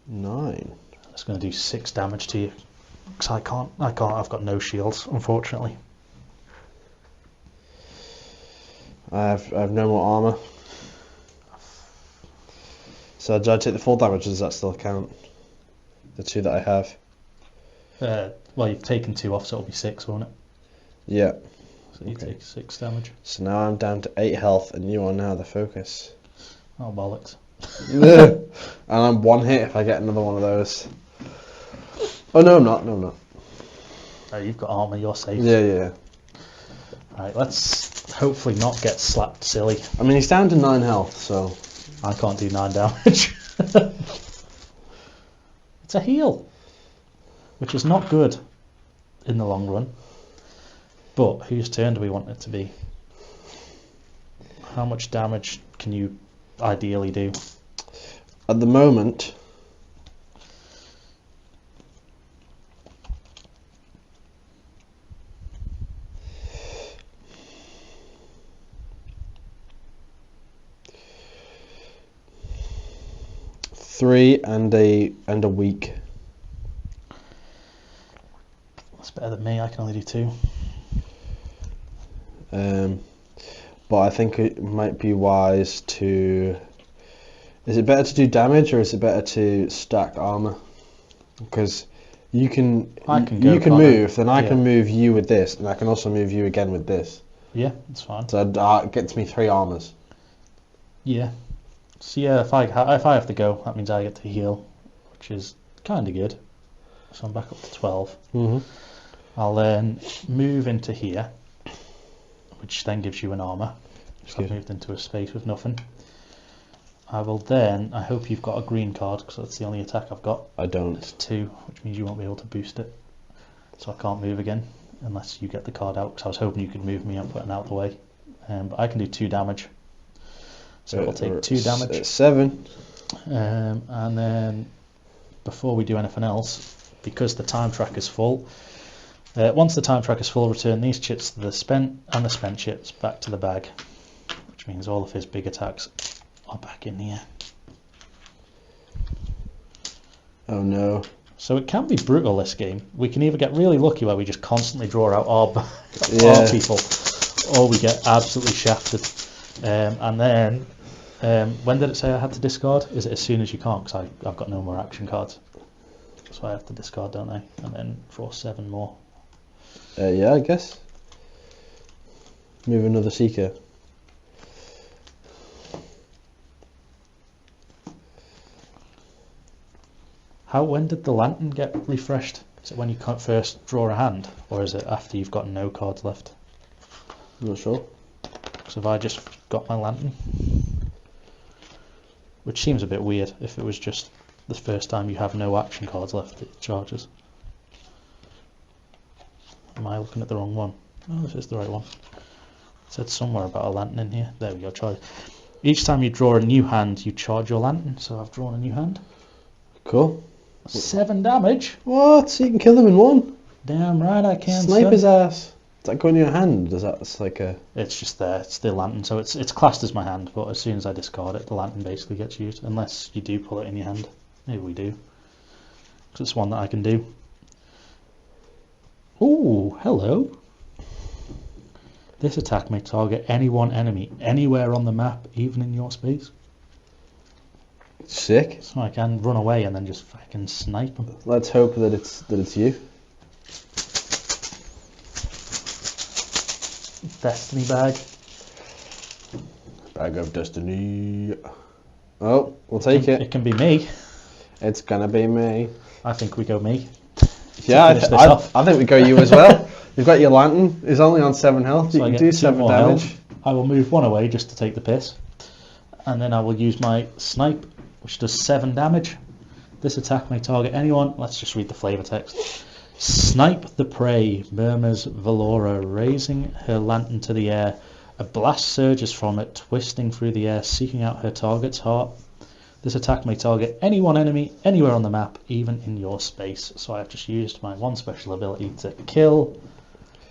9. It's going to do 6 damage to you. Because I can't, I've got no shields, unfortunately. I have no more armour. So do I take the full damage, or does that still count? The 2 that I have? Well, you've taken 2 off, so it'll be 6, won't it? Yeah. So you take 6 damage. So now I'm down to 8 health, and you are now the focus. Oh, bollocks. And I'm 1 hit if I get another one of those. Oh, no, I'm not. No, I'm not. Oh, you've got armour, you're safe. Yeah. Right, let's hopefully not get slapped silly. I mean, he's down to 9 health, so... I can't do 9 damage. It's a heal, which is not good in the long run. But whose turn do we want it to be? How much damage can you ideally do? At the moment... Three and a week. That's better than me. I can only do 2. But I think it might be wise to... Is it better to do damage, or is it better to stack armor? Because you can move, then I can move you with this, and I can also move you again with this. Yeah, that's fine. So it gets me 3 armors. Yeah. So yeah, if I have to go, that means I get to heal, which is kind of good. So I'm back up to 12. Mm-hmm. I'll then move into here, which then gives you an armor. So I've moved into a space with nothing. I will then, I hope you've got a green card, because that's the only attack I've got. I don't. It's 2, which means you won't be able to boost it. So I can't move again, unless you get the card out, because I was hoping you could move me and put it out the way. But I can do 2 damage. So it'll take 2 damage. 7. And then, before we do anything else, because the time track is full, once the time track is full, return these chits to the spent and the spent chits back to the bag, which means all of his big attacks are back in here. Oh no. So it can be brutal, this game. We can either get really lucky where we just constantly draw out our people, or we get absolutely shafted. And then, when did it say I had to discard? Is it as soon as you can't? Because I've got no more action cards. So I have to discard, don't I? And then draw 7 more. Yeah, I guess. Move another seeker. When did the lantern get refreshed? Is it when you can't first draw a hand, or is it after you've got no cards left? I'm not sure. So have I just got my lantern? Which seems a bit weird if it was just The first time you have no action cards left, it charges. Am I looking at the wrong one? No, this is the right one. It said somewhere about a lantern in here. There we go, charge. Each time you draw a new hand, you charge your lantern. So I've drawn a new hand. Cool. 7 damage. What? So you can kill them in one? Damn right I can. Snipe his ass. Does that go in your hand? It's like a... It's just there. It's the lantern. So it's classed as my hand. But as soon as I discard it, the lantern basically gets used. Unless you do pull it in your hand. Maybe we do. Because it's one that I can do. Ooh, hello. This attack may target any one enemy anywhere on the map, even in your space. Sick. So I can run away and then just fucking snipe them. Let's hope that it's you. Destiny bag. Bag of destiny. Oh, we'll take it. It can be me. It's gonna be me. I think we go me. Yeah, I think we go you as well. You've got your lantern. It's only on 7 health. So you can do 7 damage. Health. I will move one away just to take the piss. And then I will use my snipe, which does 7 damage. This attack may target anyone. Let's just read the flavor text. Snipe the prey, murmurs Valora, raising her lantern to the air. A blast surges from it, twisting through the air, seeking out her target's heart. This attack may target any one enemy anywhere on the map, even in your space. So I've just used my one special ability to kill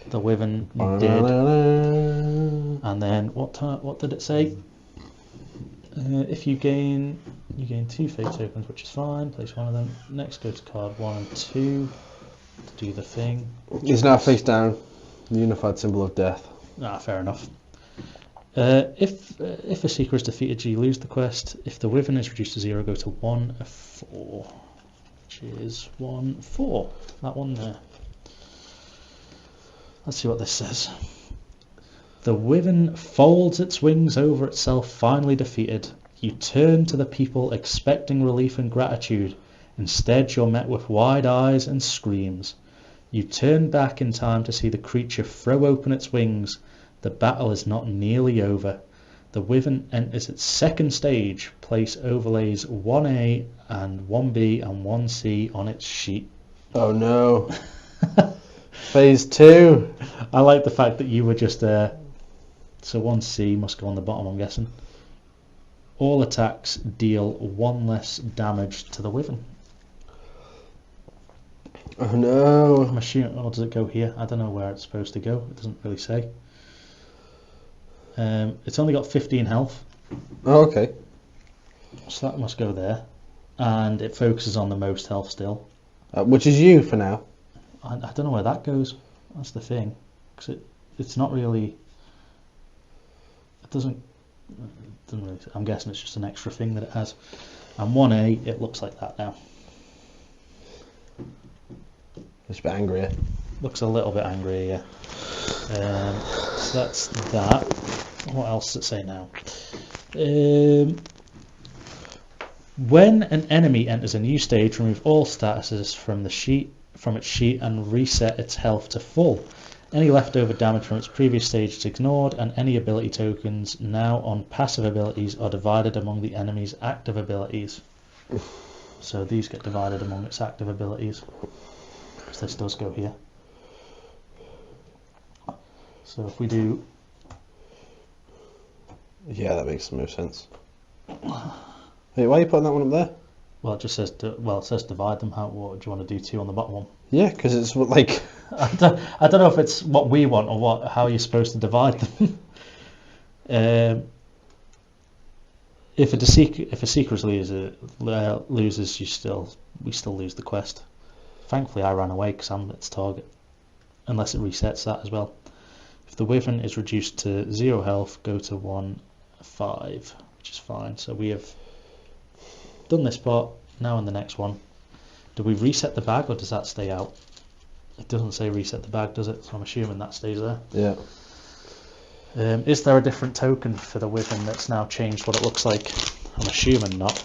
the wyvern. You did. And then what did it say? If you gain 2 fate tokens, which is fine. Place one of them. Next, go to card 1 and 2 to do the thing. He's now face down. The unified symbol of death. Ah, fair enough. If a seeker is defeated, you lose the quest. If the wyvern is reduced to 0, go to 1-4, which is 1-4. That one there. Let's see what this says. The wyvern folds its wings over itself, finally defeated. You turn to the people expecting relief and gratitude. Instead, you're met with wide eyes and screams. You turn back in time to see the creature throw open its wings. The battle is not nearly over. The wyvern enters its second stage. Place overlays 1A and 1B and 1C on its sheet. Oh no. Phase 2. I like the fact that you were just there. So 1C must go on the bottom, I'm guessing. All attacks deal 1 less damage to the wyvern. Oh no. I'm assuming, or does it go here? I don't know where it's supposed to go. It doesn't really say. It's only got 15 health. Oh, okay. So that must go there. And it focuses on the most health still. Which is you for now. I don't know where that goes. That's the thing. Because it's not really... It doesn't really... I'm guessing it's just an extra thing that it has. And 1A, it looks like that now. It's a bit angrier. Looks a little bit angrier, yeah. So that's that. What else does it say now? When an enemy enters a new stage, remove all statuses from its sheet and reset its health to full. Any leftover damage from its previous stage is ignored, and any ability tokens now on passive abilities are divided among the enemy's active abilities. So these get divided among its active abilities. Because this does go here. So if we do... Yeah, that makes the most sense. Hey, why are you putting that one up there? Well, it just says, it says divide them. What do you want to do 2 on the bottom one? Yeah, because it's like... I don't know if it's what we want or how you're supposed to divide them. If a seeker loses, we still lose the quest. Thankfully, I ran away because I'm its target, unless it resets that as well. If the wyvern is reduced to 0 health, go to 1-5, which is fine. So we have done this part. Now in the next one, do we reset the bag or does that stay out? It doesn't say reset the bag, does it? So I'm assuming that stays there. Yeah. Is there a different token for the wyvern that's now changed what it looks like? I'm assuming not.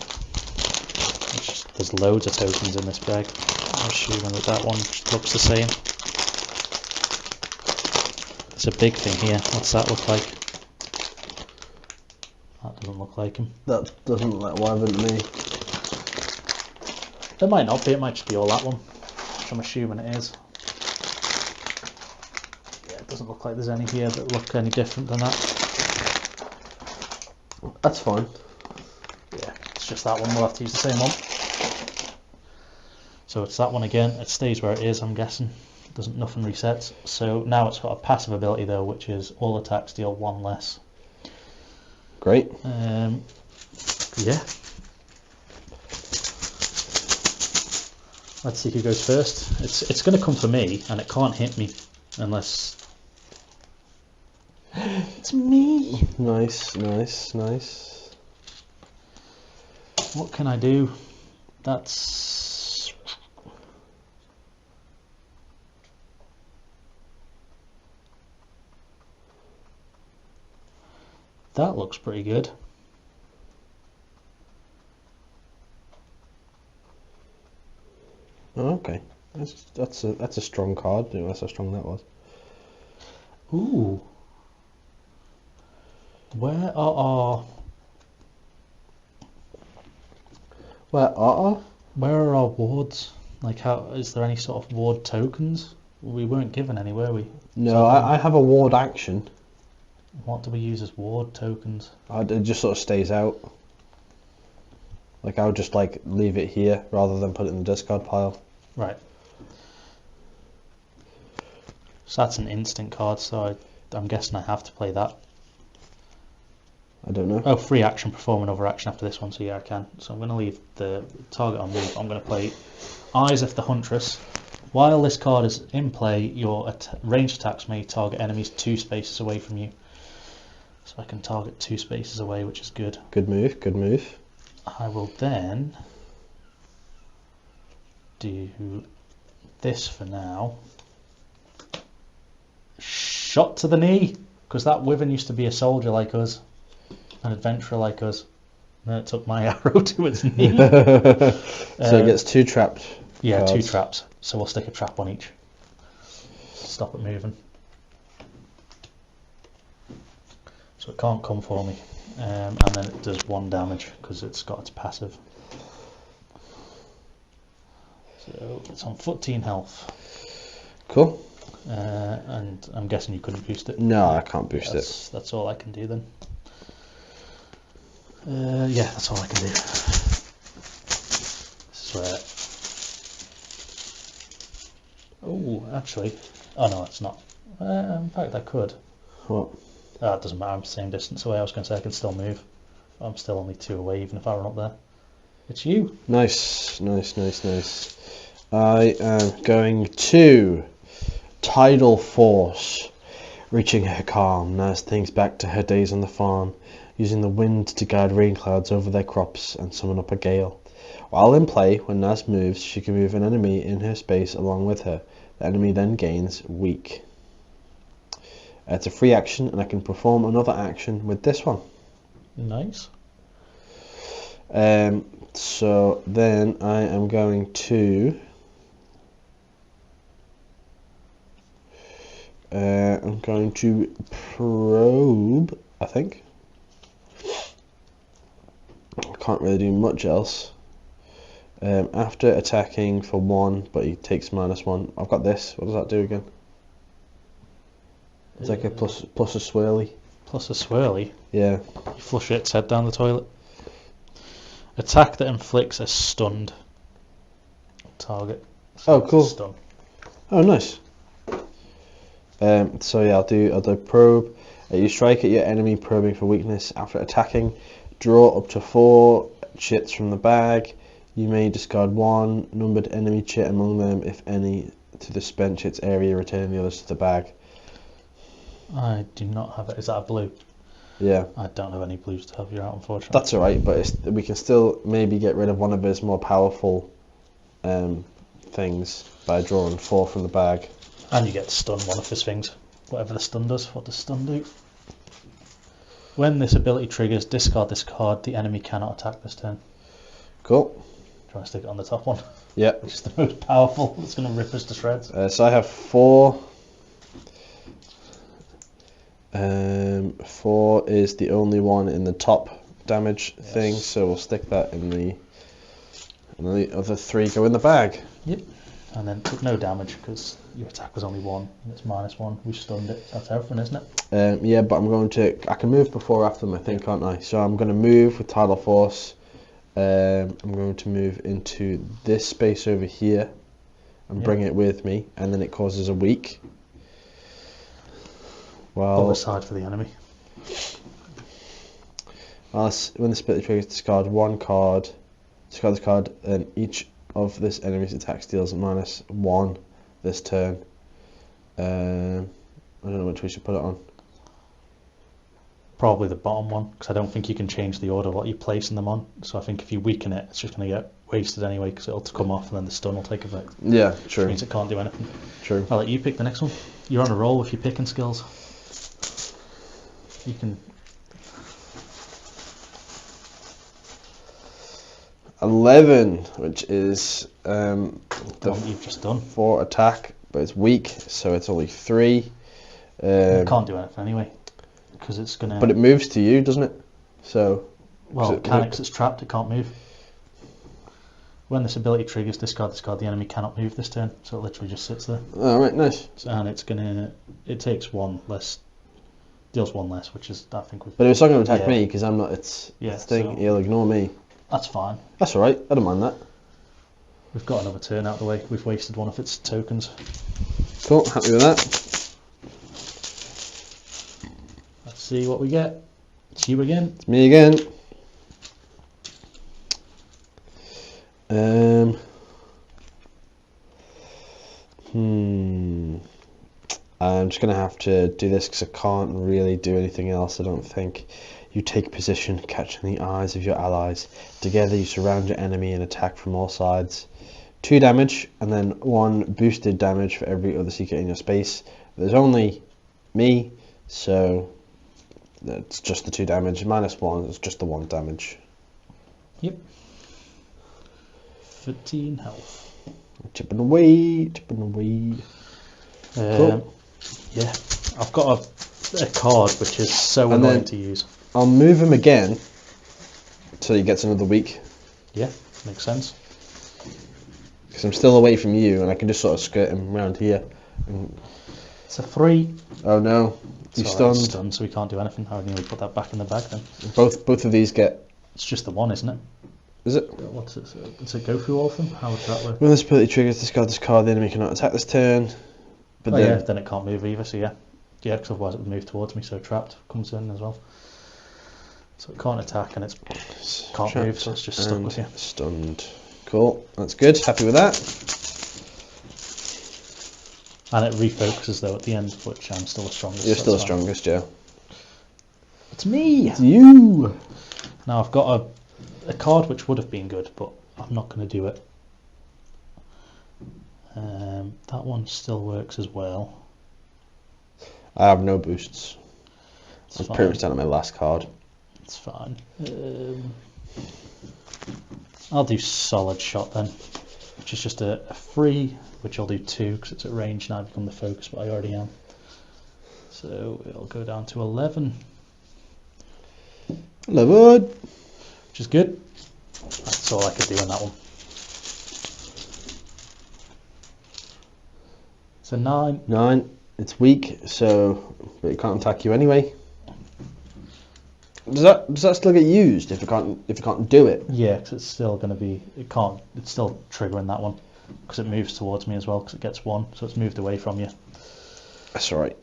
There's loads of tokens in this bag. I'm assuming that one looks the same. There's a big thing here. What's that look like? That doesn't look like him. That doesn't look like wyvern to me. There might not be, it might just be all that one, which I'm assuming it is. Yeah, it doesn't look like there's any here that look any different than that. That's fine. Yeah, it's just that one, we'll have to use the same one. So it's that one again, it stays where it is, I'm guessing. Nothing resets. So now it's got a passive ability though, which is all attacks deal 1 less. Great. Yeah. Let's see who goes first. It's going to come for me, and it can't hit me unless it's me. Nice, nice, nice. What can I do? That looks pretty good. Oh, okay, that's a strong card. That's how strong that was. Ooh. Where are our wards? Like, how is there any sort of ward tokens? We weren't given any, were we? No, I have a ward action. What do we use as ward tokens? It just sort of stays out. Like, I would just like leave it here rather than put it in the discard pile. Right. So that's an instant card, so I'm guessing I have to play that. I don't know. Oh, free action, perform another action after this one, so yeah, I can. So I'm going to leave the target on move. I'm going to play Eyes of the Huntress. While this card is in play, your ranged attacks may target enemies 2 spaces away from you. So I can target 2 spaces away, which is good. Good move, good move. I will then do this for now. Shot to the knee, because that wyvern used to be a soldier like us, an adventurer like us. And it took my arrow to its knee. So it gets 2 trapped. Yeah, cards. 2 traps. So we'll stick a trap on each. Stop it moving. So it can't come for me. And then it does 1 damage because it's got its passive. So it's on 14 health. Cool. And I'm guessing you couldn't boost it. No, I can't boost it. That's all I can do then. Yeah, that's all I can do. This is where... Oh, actually... Oh no, it's not. In fact, I could. What? It doesn't matter, I'm the same distance away. I was going to say I can still move. I'm still only 2 away, even if I run up there. It's you. Nice, nice, nice, nice. I am going to Tidal Force. Reaching her calm, Naz thinks back to her days on the farm, using the wind to guide rain clouds over their crops and summon up a gale. While in play, when Naz moves, she can move an enemy in her space along with her. The enemy then gains weak. It's a free action, and I can perform another action with this one. Nice. So then I am going to... I'm going to probe, I think. I can't really do much else. After attacking for 1, but he takes -1. I've got this. What does that do again? It's like a plus a swirly. Plus a swirly? Yeah. You flush its head down the toilet. Attack that inflicts a stunned target. So Oh, cool. Stun. Oh, nice. So yeah, I'll do probe. You strike at your enemy, probing for weakness. After attacking, draw up to 4 chits from the bag. You may discard 1 numbered enemy chit among them, if any, to the spent chits area, returning the others to the bag. I do not have it. Is that a blue? Yeah. I don't have any blues to help you out, unfortunately. That's alright, but we can still maybe get rid of one of his more powerful things by drawing 4 from the bag. And you get to stun one of his things. Whatever the stun does. What does stun do? When this ability triggers, discard this card. The enemy cannot attack this turn. Cool. Try to stick it on the top one. Yeah. Which is the most powerful. It's going to rip us to shreds. So I have 4. 4 is the only one in the top damage thing, so we'll stick that in the And then the other 3 go in the bag. Yep. And then took no damage because your attack was only 1 and it's -1. We stunned it. That's everything, isn't it? Yeah, but I'm going to... I can move before or after them, I think, can't I? So I'm going to move with Tidal Force. I'm going to move into this space over here and bring it with me, and then it causes a weak. Well, other side for the enemy. When the split triggers, discard 1 card. Discard this card, and each of this enemy's attacks deals -1 this turn. I don't know which we should put it on. Probably the bottom one, because I don't think you can change the order of what you're placing them on. So I think if you weaken it, it's just going to get wasted anyway, because it'll come off and then the stun will take effect. Yeah, true. Which means it can't do anything. True. I'll let you pick the next one. You're on a roll with your picking skills. You can... 11, which is the one you've just done. 4 attack, but it's weak, so it's only 3. It can't do anything anyway, because it's gonna. But it moves to you, doesn't it? So. Well, mechanics, it's trapped. It can't move. When this ability triggers, discard. The enemy cannot move this turn, so it literally just sits there. Oh, right, nice. And it's gonna. It takes 1 less. Deals 1 less, which is I think. But it's not going to attack me because I'm not. It's thing. So He'll ignore me. that's fine. That's all right. I don't mind that. We've got another turn out of the way. We've wasted 1 of its tokens. Cool. Happy with that. Let's see what we get. It's you again. It's me again. I'm just going to have to do this because I can't really do anything else, I don't think. You take position, catching the eyes of your allies. Together you surround your enemy and attack from all sides. 2 damage, and then 1 boosted damage for every other seeker in your space. There's only me, so that's just the 2 damage. -1 is just the 1 damage. Yep. 15 health. Chipping away, chipping away. Cool. Yeah, I've got a card which is so annoying to use. I'll move him again till he gets another week. Yeah, makes sense. Because I'm still away from you and I can just sort of skirt him around here. It's a 3. Oh no, he's stunned. He's stunned, so we can't do anything. I would nearly put that back in the bag then. Both of these get... It's just the 1, isn't it? Is it? What's it? Does it go through all of them? How would that work? When this ability triggers, discard this card, the enemy cannot attack this turn. But then it can't move either, so yeah. Yeah, because otherwise it would move towards me, so trapped comes in as well. So it can't attack and it can't move, so it's just stuck with you. Stunned. Cool, that's good. Happy with that. And it refocuses though at the end, which I'm still the strongest. You're still the strongest, Joe. It's me! It's you! Now I've got a card which would have been good, but I'm not going to do it. That one still works as well. I have no boosts. It's I'm pretty much down at my last card. It's fine. I'll do solid shot then, which is just a free, which I'll do 2 because it's at range now. I become the focus, but I already am. So it'll go down to 11. 11. Which is good. That's all I could do on that one. It's a 9. 9. It's weak, so but it can't attack you anyway. Does that still get used if you can't do it? Yeah, because it's still going to be. It's still triggering that one because it moves towards me as well because it gets 1, so it's moved away from you. That's all right.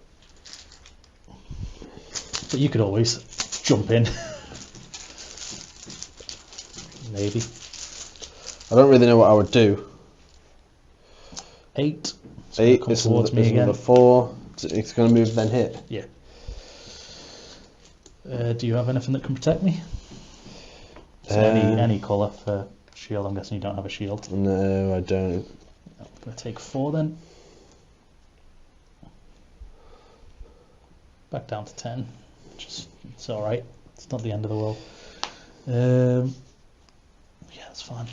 But you could always jump in. Maybe. I don't really know what I would do. 8. 8 is towards me again. 4. It's going to move then hit. Yeah. Do you have anything that can protect me? So any colour for shield. I'm guessing you don't have a shield. No, I don't. I'm going to take 4 then. Back down to 10. It's all right. It's not the end of the world. Yeah, that's fine.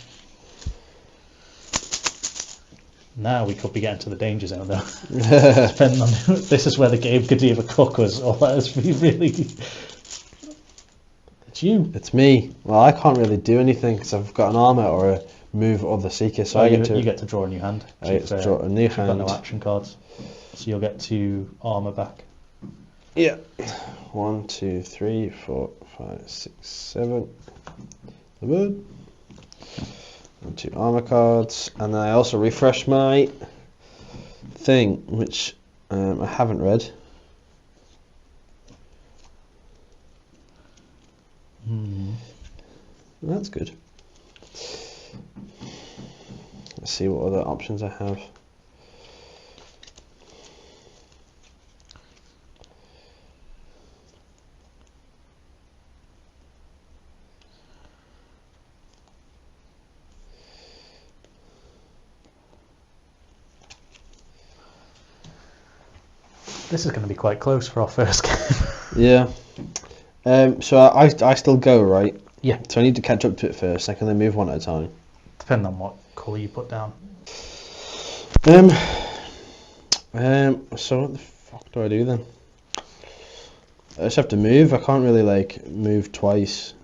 Now we could be getting to the danger zone though. Depending on this is where the game could either cook us or let us be really. It's you. It's me. Well, I can't really do anything because I've got an armor or a move other seekers. So Oh, I you get get to draw a new hand. I get to draw a new You've got hand. no action cards, so you'll get 2 armor back. Yeah. 1, 2, 3, 4, 5, 6, 7. The bird. And 2 armor cards, and then I also refresh my thing, which I haven't read. That's good. Let's see what other options I have. This is going to be quite close for our first game. Yeah. So I still go, right? Yeah. So I need to catch up to it first. I can then move one at a time. Depending on what colour you put down. So what the fuck do I do then? I just have to move. I can't really like move twice.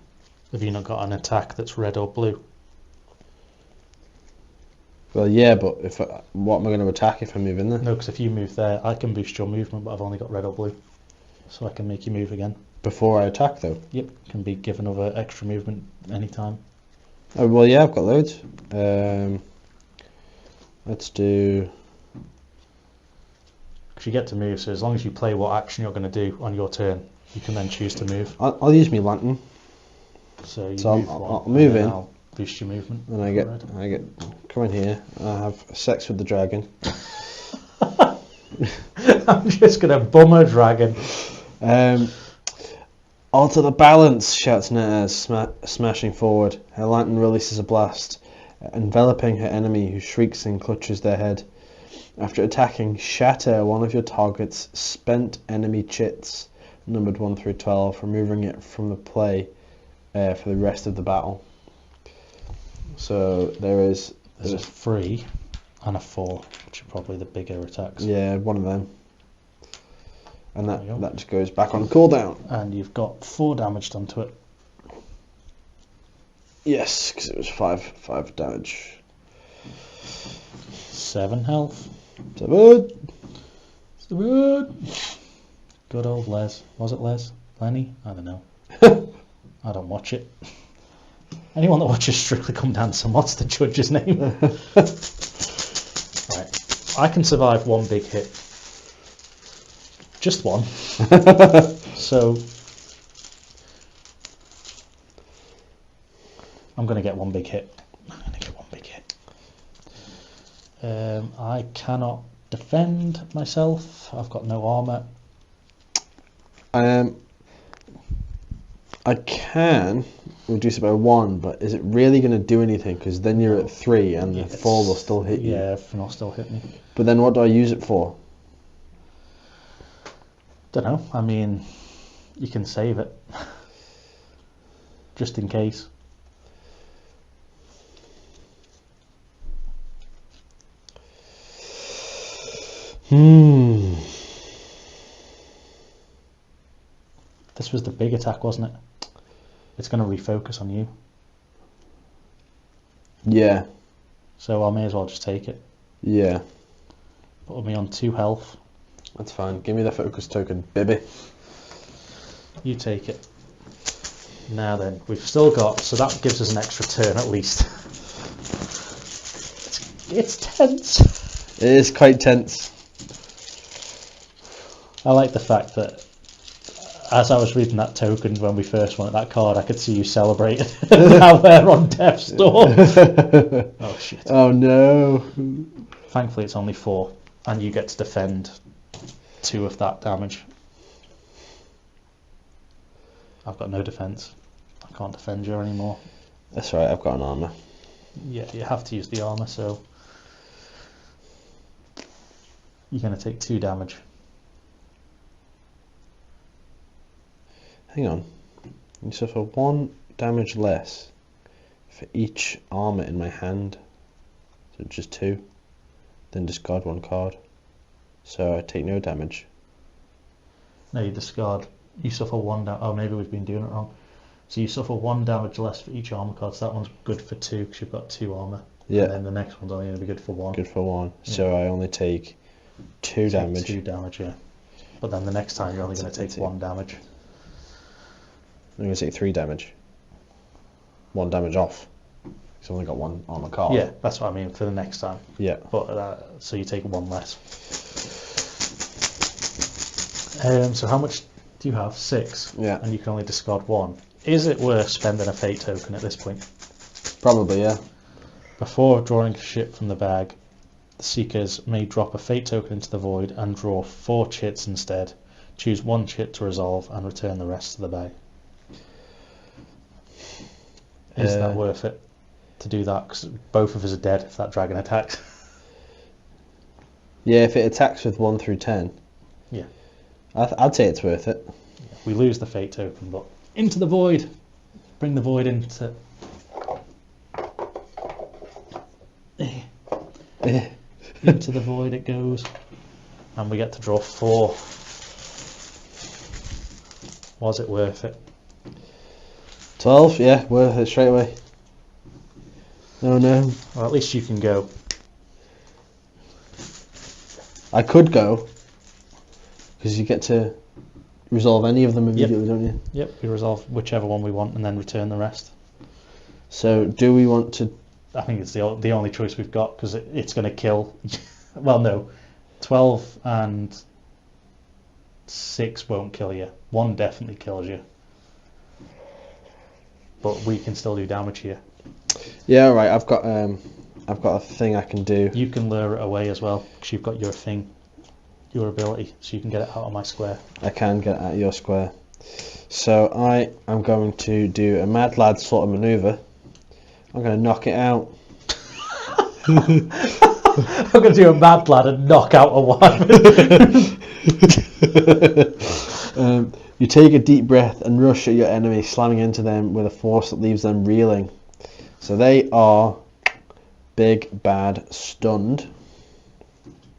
Have you not got an attack that's red or blue? Well, yeah, but what am I going to attack if I move in there? No, because if you move there, I can boost your movement, but I've only got red or blue. So I can make you move again. Before I attack, though? Yep, can be given other extra movement anytime. Oh, well, yeah, I've got loads. Let's do... Because you get to move, so as long as you play what action you're going to do on your turn, you can then choose to move. I'll use my lantern. So you So move I'll move in. I'll boost your movement. And I get come in here. I have sex with the dragon. I'm just going to bum a dragon. Alter the balance, shouts Nez, smashing forward. Her lantern releases a blast, enveloping her enemy, who shrieks and clutches their head. After attacking, shatter one of your target's spent enemy chits, numbered 1 through 12, removing it from the play for the rest of the battle. So there's a 3 and a 4, which are probably the bigger attacks. Yeah, one of them. And that just goes back on cooldown. And you've got 4 damage done to it. Yes, because it was 5 damage. 7 health. 7. Good old Les. Was it Les? Lenny? I don't know. I don't watch it. Anyone that watches Strictly Come Dancing, what's the judge's name? Right. I can survive 1 big hit. Just 1. So I'm going to get 1 big hit. I cannot defend myself. I've got no armor. I can reduce it by 1, but is it really going to do anything? Because then you're at 3 and the 4 will still hit you. Yeah, everything will still hit me. But then what do I use it for? Don't know. I mean, you can save it. Just in case. This was the big attack, wasn't it? It's going to refocus on you. Yeah. So I may as well just take it. Yeah. Put me on 2 health. That's fine. Give me the focus token, baby. You take it. Now then, we've still got, so that gives us an extra turn at least. It's tense. It is quite tense. I like the fact that as I was reading that token when we first wanted that card, I could see you celebrating. Now they're on death's door. Oh shit. Oh no. Thankfully it's only 4 and you get to defend 2 of that damage. I've got no defense. I can't defend you anymore. That's right, I've got an armor. Yeah, you have to use the armor, so you're going to take 2 damage. Hang on. You suffer 1 damage less for each armor in my hand. So just 2. Then discard 1 card. So I take no damage. No, you discard. You suffer 1 damage. Oh, maybe we've been doing it wrong. So you suffer 1 damage less for each armor card. So that one's good for 2 because you've got 2 armor. Yeah. And then the next one's only going to be good for 1. Good for 1. Yeah. So I only take 2 damage. 2 damage, yeah. But then the next time you're only going to take 1 damage. I'm going to take 3 damage. 1 damage off. Because I've only got 1 armor card. Yeah, that's what I mean for the next time. Yeah. But so you take 1 less. So how much do you have? 6. Yeah. And you can only discard 1. Is it worth spending a fate token at this point? Probably, yeah. Before drawing shit from the bag, the seekers may drop a fate token into the void and draw 4 chits instead. Choose 1 chit to resolve and return the rest to the bag. Is that worth it to do that? Because both of us are dead if that dragon attacks. Yeah, if it attacks with 1 through 10. Yeah. I'd say it's worth it. We lose the fate token, but into the void. Bring the void into... Into the void it goes. And we get to draw 4. Was it worth it? 12, yeah, worth it straight away. Oh no. Well, at least you can go. I could go, because you get to resolve any of them immediately, don't you? Yep, we resolve whichever one we want and then return the rest. So, do we want to... I think it's the only choice we've got, because it's going to kill... well, no. 12 and 6 won't kill you. 1 definitely kills you. But we can still do damage here. Yeah, alright, I've got a thing I can do. You can lure it away as well, because you've got your thing, your ability, so you can get it out of my square. I can get it out of your square. So I am going to do a mad lad sort of manoeuvre. I'm going to knock it out. I'm going to do a mad lad and knock out a wyvern. You take a deep breath and rush at your enemy, slamming into them with a force that leaves them reeling. So they are big, bad, stunned.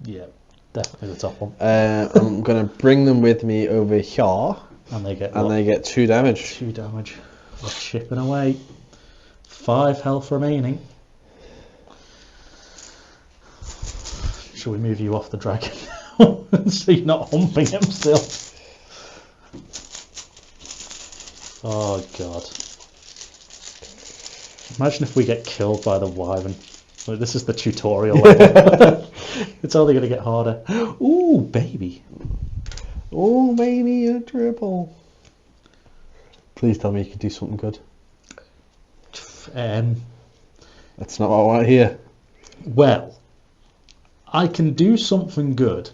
Yeah, definitely the top one. I'm going to bring them with me over here. And they get they get 2 damage. 2 damage. They're chipping away. 5 health remaining. Shall we move you off the dragon now? So you're not humping him still. Oh god. Imagine if we get killed by the wyvern. Well, this is the tutorial level. It's only going to get harder. Ooh, baby. Oh, baby, a triple. Please tell me you can do something good. That's not what I want to hear. Well, I can do something good.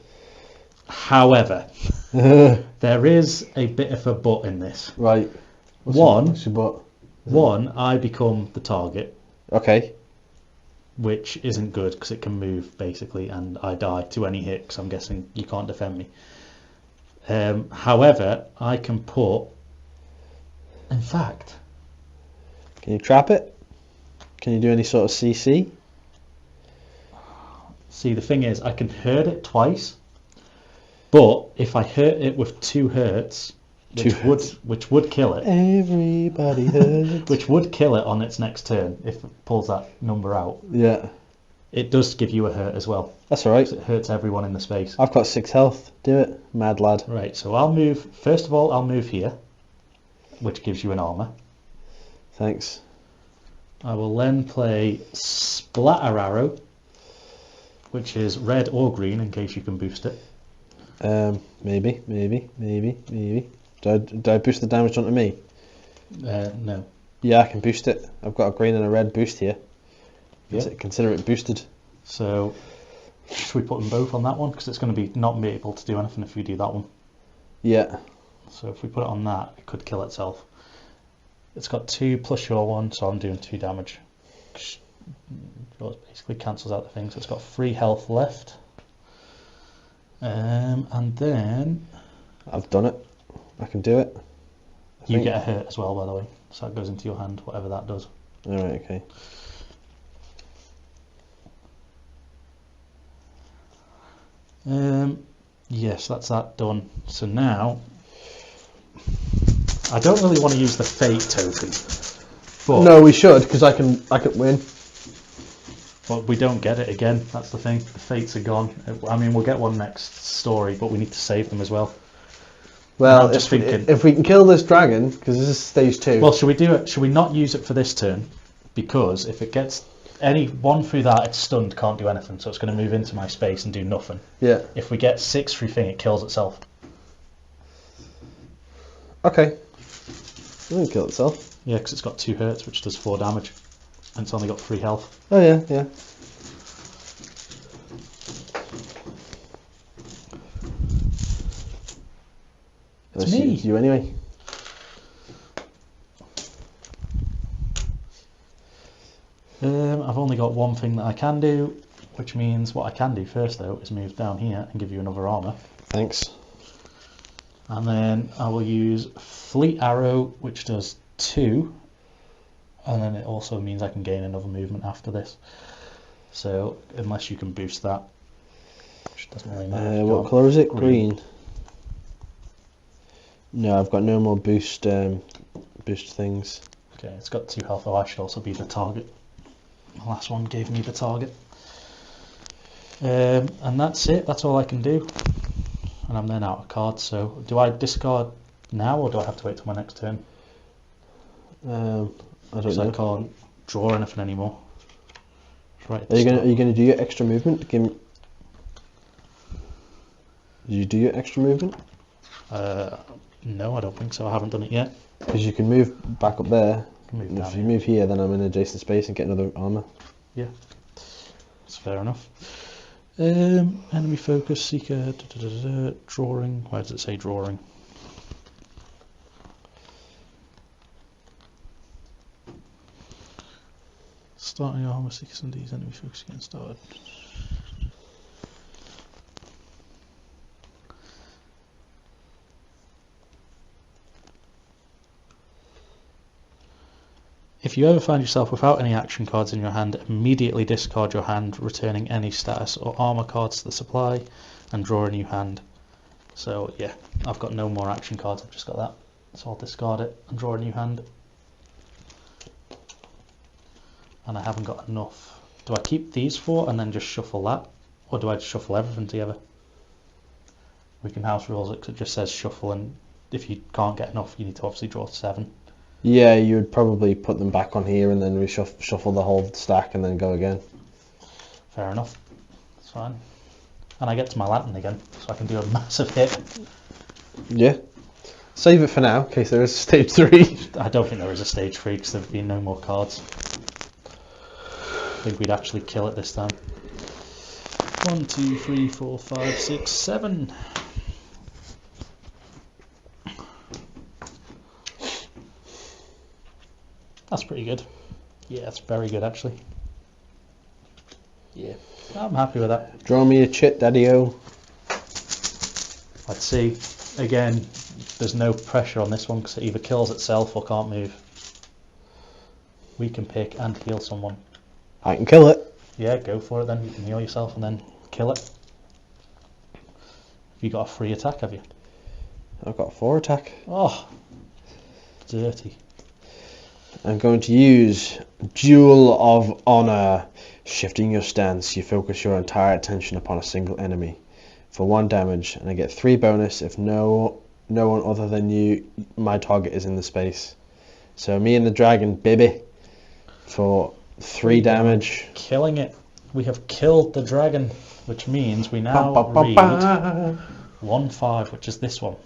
However, there is a bit of a but in this. Right. What's your but? One, I become the target. Okay. Which isn't good because it can move basically, and I die to any hit because I'm guessing you can't defend me. However, I can put... In fact... Can you trap it? Can you do any sort of CC? See, the thing is, I can hurt it twice, but if I hurt it with 2 hurts, which would kill it. Everybody hurts. Which would kill it on its next turn if it pulls that number out. Yeah. It does give you a hurt as well. That's alright. It hurts everyone in the space. I've got 6 health. Do it, mad lad. Right, so I'll move. First of all, I'll move here, which gives you an armor. Thanks. I will then play Splatter Arrow, which is red or green in case you can boost it. Maybe. Do I boost the damage onto me? No. Yeah, I can boost it. I've got a green and a red boost here. Yeah. Consider it boosted. So, should we put them both on that one? Because it's going to be not be able to do anything if we do that one. Yeah. So if we put it on that, it could kill itself. It's got 2 plus your 1, so I'm doing 2 damage. Yours basically cancels out the thing, so it's got 3 health left. And then... I've done it. I can do it. You get a hurt as well, by the way. So that goes into your hand, whatever that does. Alright, okay. Yes, that's that done. So now I don't really want to use the fate token, but No, we should, because I can win. but we don't get it again. That's the thing. The fates are gone. I mean, we'll get one next story, but we need to save them as well. Well, I'm just thinking, if we can kill this dragon, because this is stage 2. well, should we do it? Should we not use it for this turn? Because if it gets any one through that, it's stunned, can't do anything, so it's going to move into my space and do nothing. Yeah. If we get 6 through thing, it kills itself. Okay. It doesn't kill itself. Yeah, because it's got 2 hurts, which does 4 damage, and it's only got 3 health. Oh yeah, yeah. It's me. You anyway. I've only got one thing that I can do, which means what I can do first though is move down here and give you another armor. Thanks. And then I will use Fleet Arrow, which does 2, and then it also means I can gain another movement after this. So unless you can boost that, which doesn't really matter. What colour is it? Green. No, I've got no more boost things. Okay, it's got 2 health. Oh, I should also be the target. The last one gave me the target. And that's it. That's all I can do. And I'm then out of cards. So do I discard now, or do I have to wait till my next turn? I don't Because know. I can't draw anything anymore. Right. Are you gonna do your extra movement? Did you do your extra movement? No, I don't think so. I haven't done it yet. Because you can move back up there. Move And down if you here. move here, then I'm in adjacent space and get another armor. Yeah, that's fair enough. Enemy focus, seeker, drawing. Why does it say drawing? Starting armor, seekers and these enemy focus getting started. If you ever find yourself without any action cards in your hand, immediately discard your hand, returning any status or armor cards to the supply, and draw a new hand. So yeah, I've got no more action cards, I've just got that. So I'll discard it and draw a new hand. And I haven't got enough. Do I keep these 4 and then just shuffle that? Or do I just shuffle everything together? We can house rules it 'cause it just says shuffle, and if you can't get enough, you need to obviously draw 7. Yeah, you would probably put them back on here and then reshuffle the whole stack and then go again. Fair enough. That's fine. And I get to my lantern again, so I can do a massive hit. Yeah. Save it for now, in case there is stage 3. I don't think there is a stage 3 because there've been no more cards. I think we'd actually kill it this time. 1, 2, 3, 4, 5, 6, 7. That's pretty good. Yeah, that's very good actually. Yeah, I'm happy with that. Draw me a chit, daddy-o. Let's see. Again, there's no pressure on this one because it either kills itself or can't move. We can pick and heal someone. I can kill it. Yeah, go for it then. You can heal yourself and then kill it. Have you got a free attack, have you? I've got 4 attack. Oh, dirty. I'm going to use Duel of Honor. Shifting your stance, you focus your entire attention upon a single enemy for 1 damage, and I get 3 bonus if no one other than you, my target, is in the space. So me and the dragon, baby, for 3 damage. Killing it. We have killed the dragon, which means we now read 1/5, which is this one.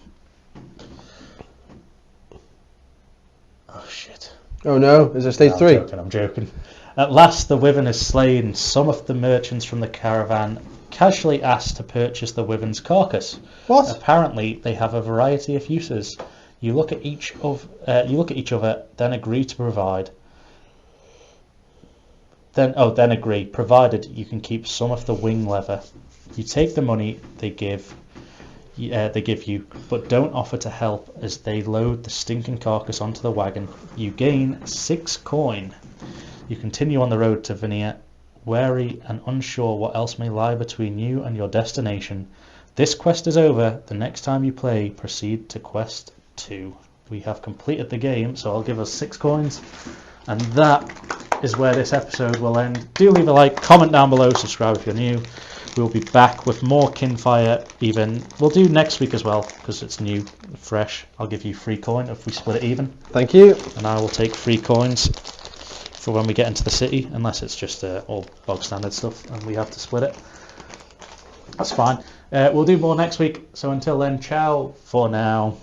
Oh shit. Oh no, is there stage 3? I'm joking. At last the wyvern is slain. Some of the merchants from the caravan casually asked to purchase the wyvern's carcass. What? Apparently they have a variety of uses. You look at each other, then agree to provide. Then agree, provided you can keep some of the wing leather. You take the money they give you, but don't offer to help as they load the stinking carcass onto the wagon. You gain 6 coin. You continue on the road to Veneer, wary and unsure what else may lie between you and your destination. This quest is over. The next time you play, proceed to quest 2. we have completed the game, so I'll give us 6 coins. And that is where this episode will end. Do leave a like, comment down below, subscribe if you're new. We'll be back with more Kinfire even. We'll do next week as well, because it's new, fresh. I'll give you 3 coin if we split it even. Thank you. And I will take 3 coins for when we get into the city, unless it's just all bog standard stuff and we have to split it. That's fine. We'll do more next week. So until then, ciao for now.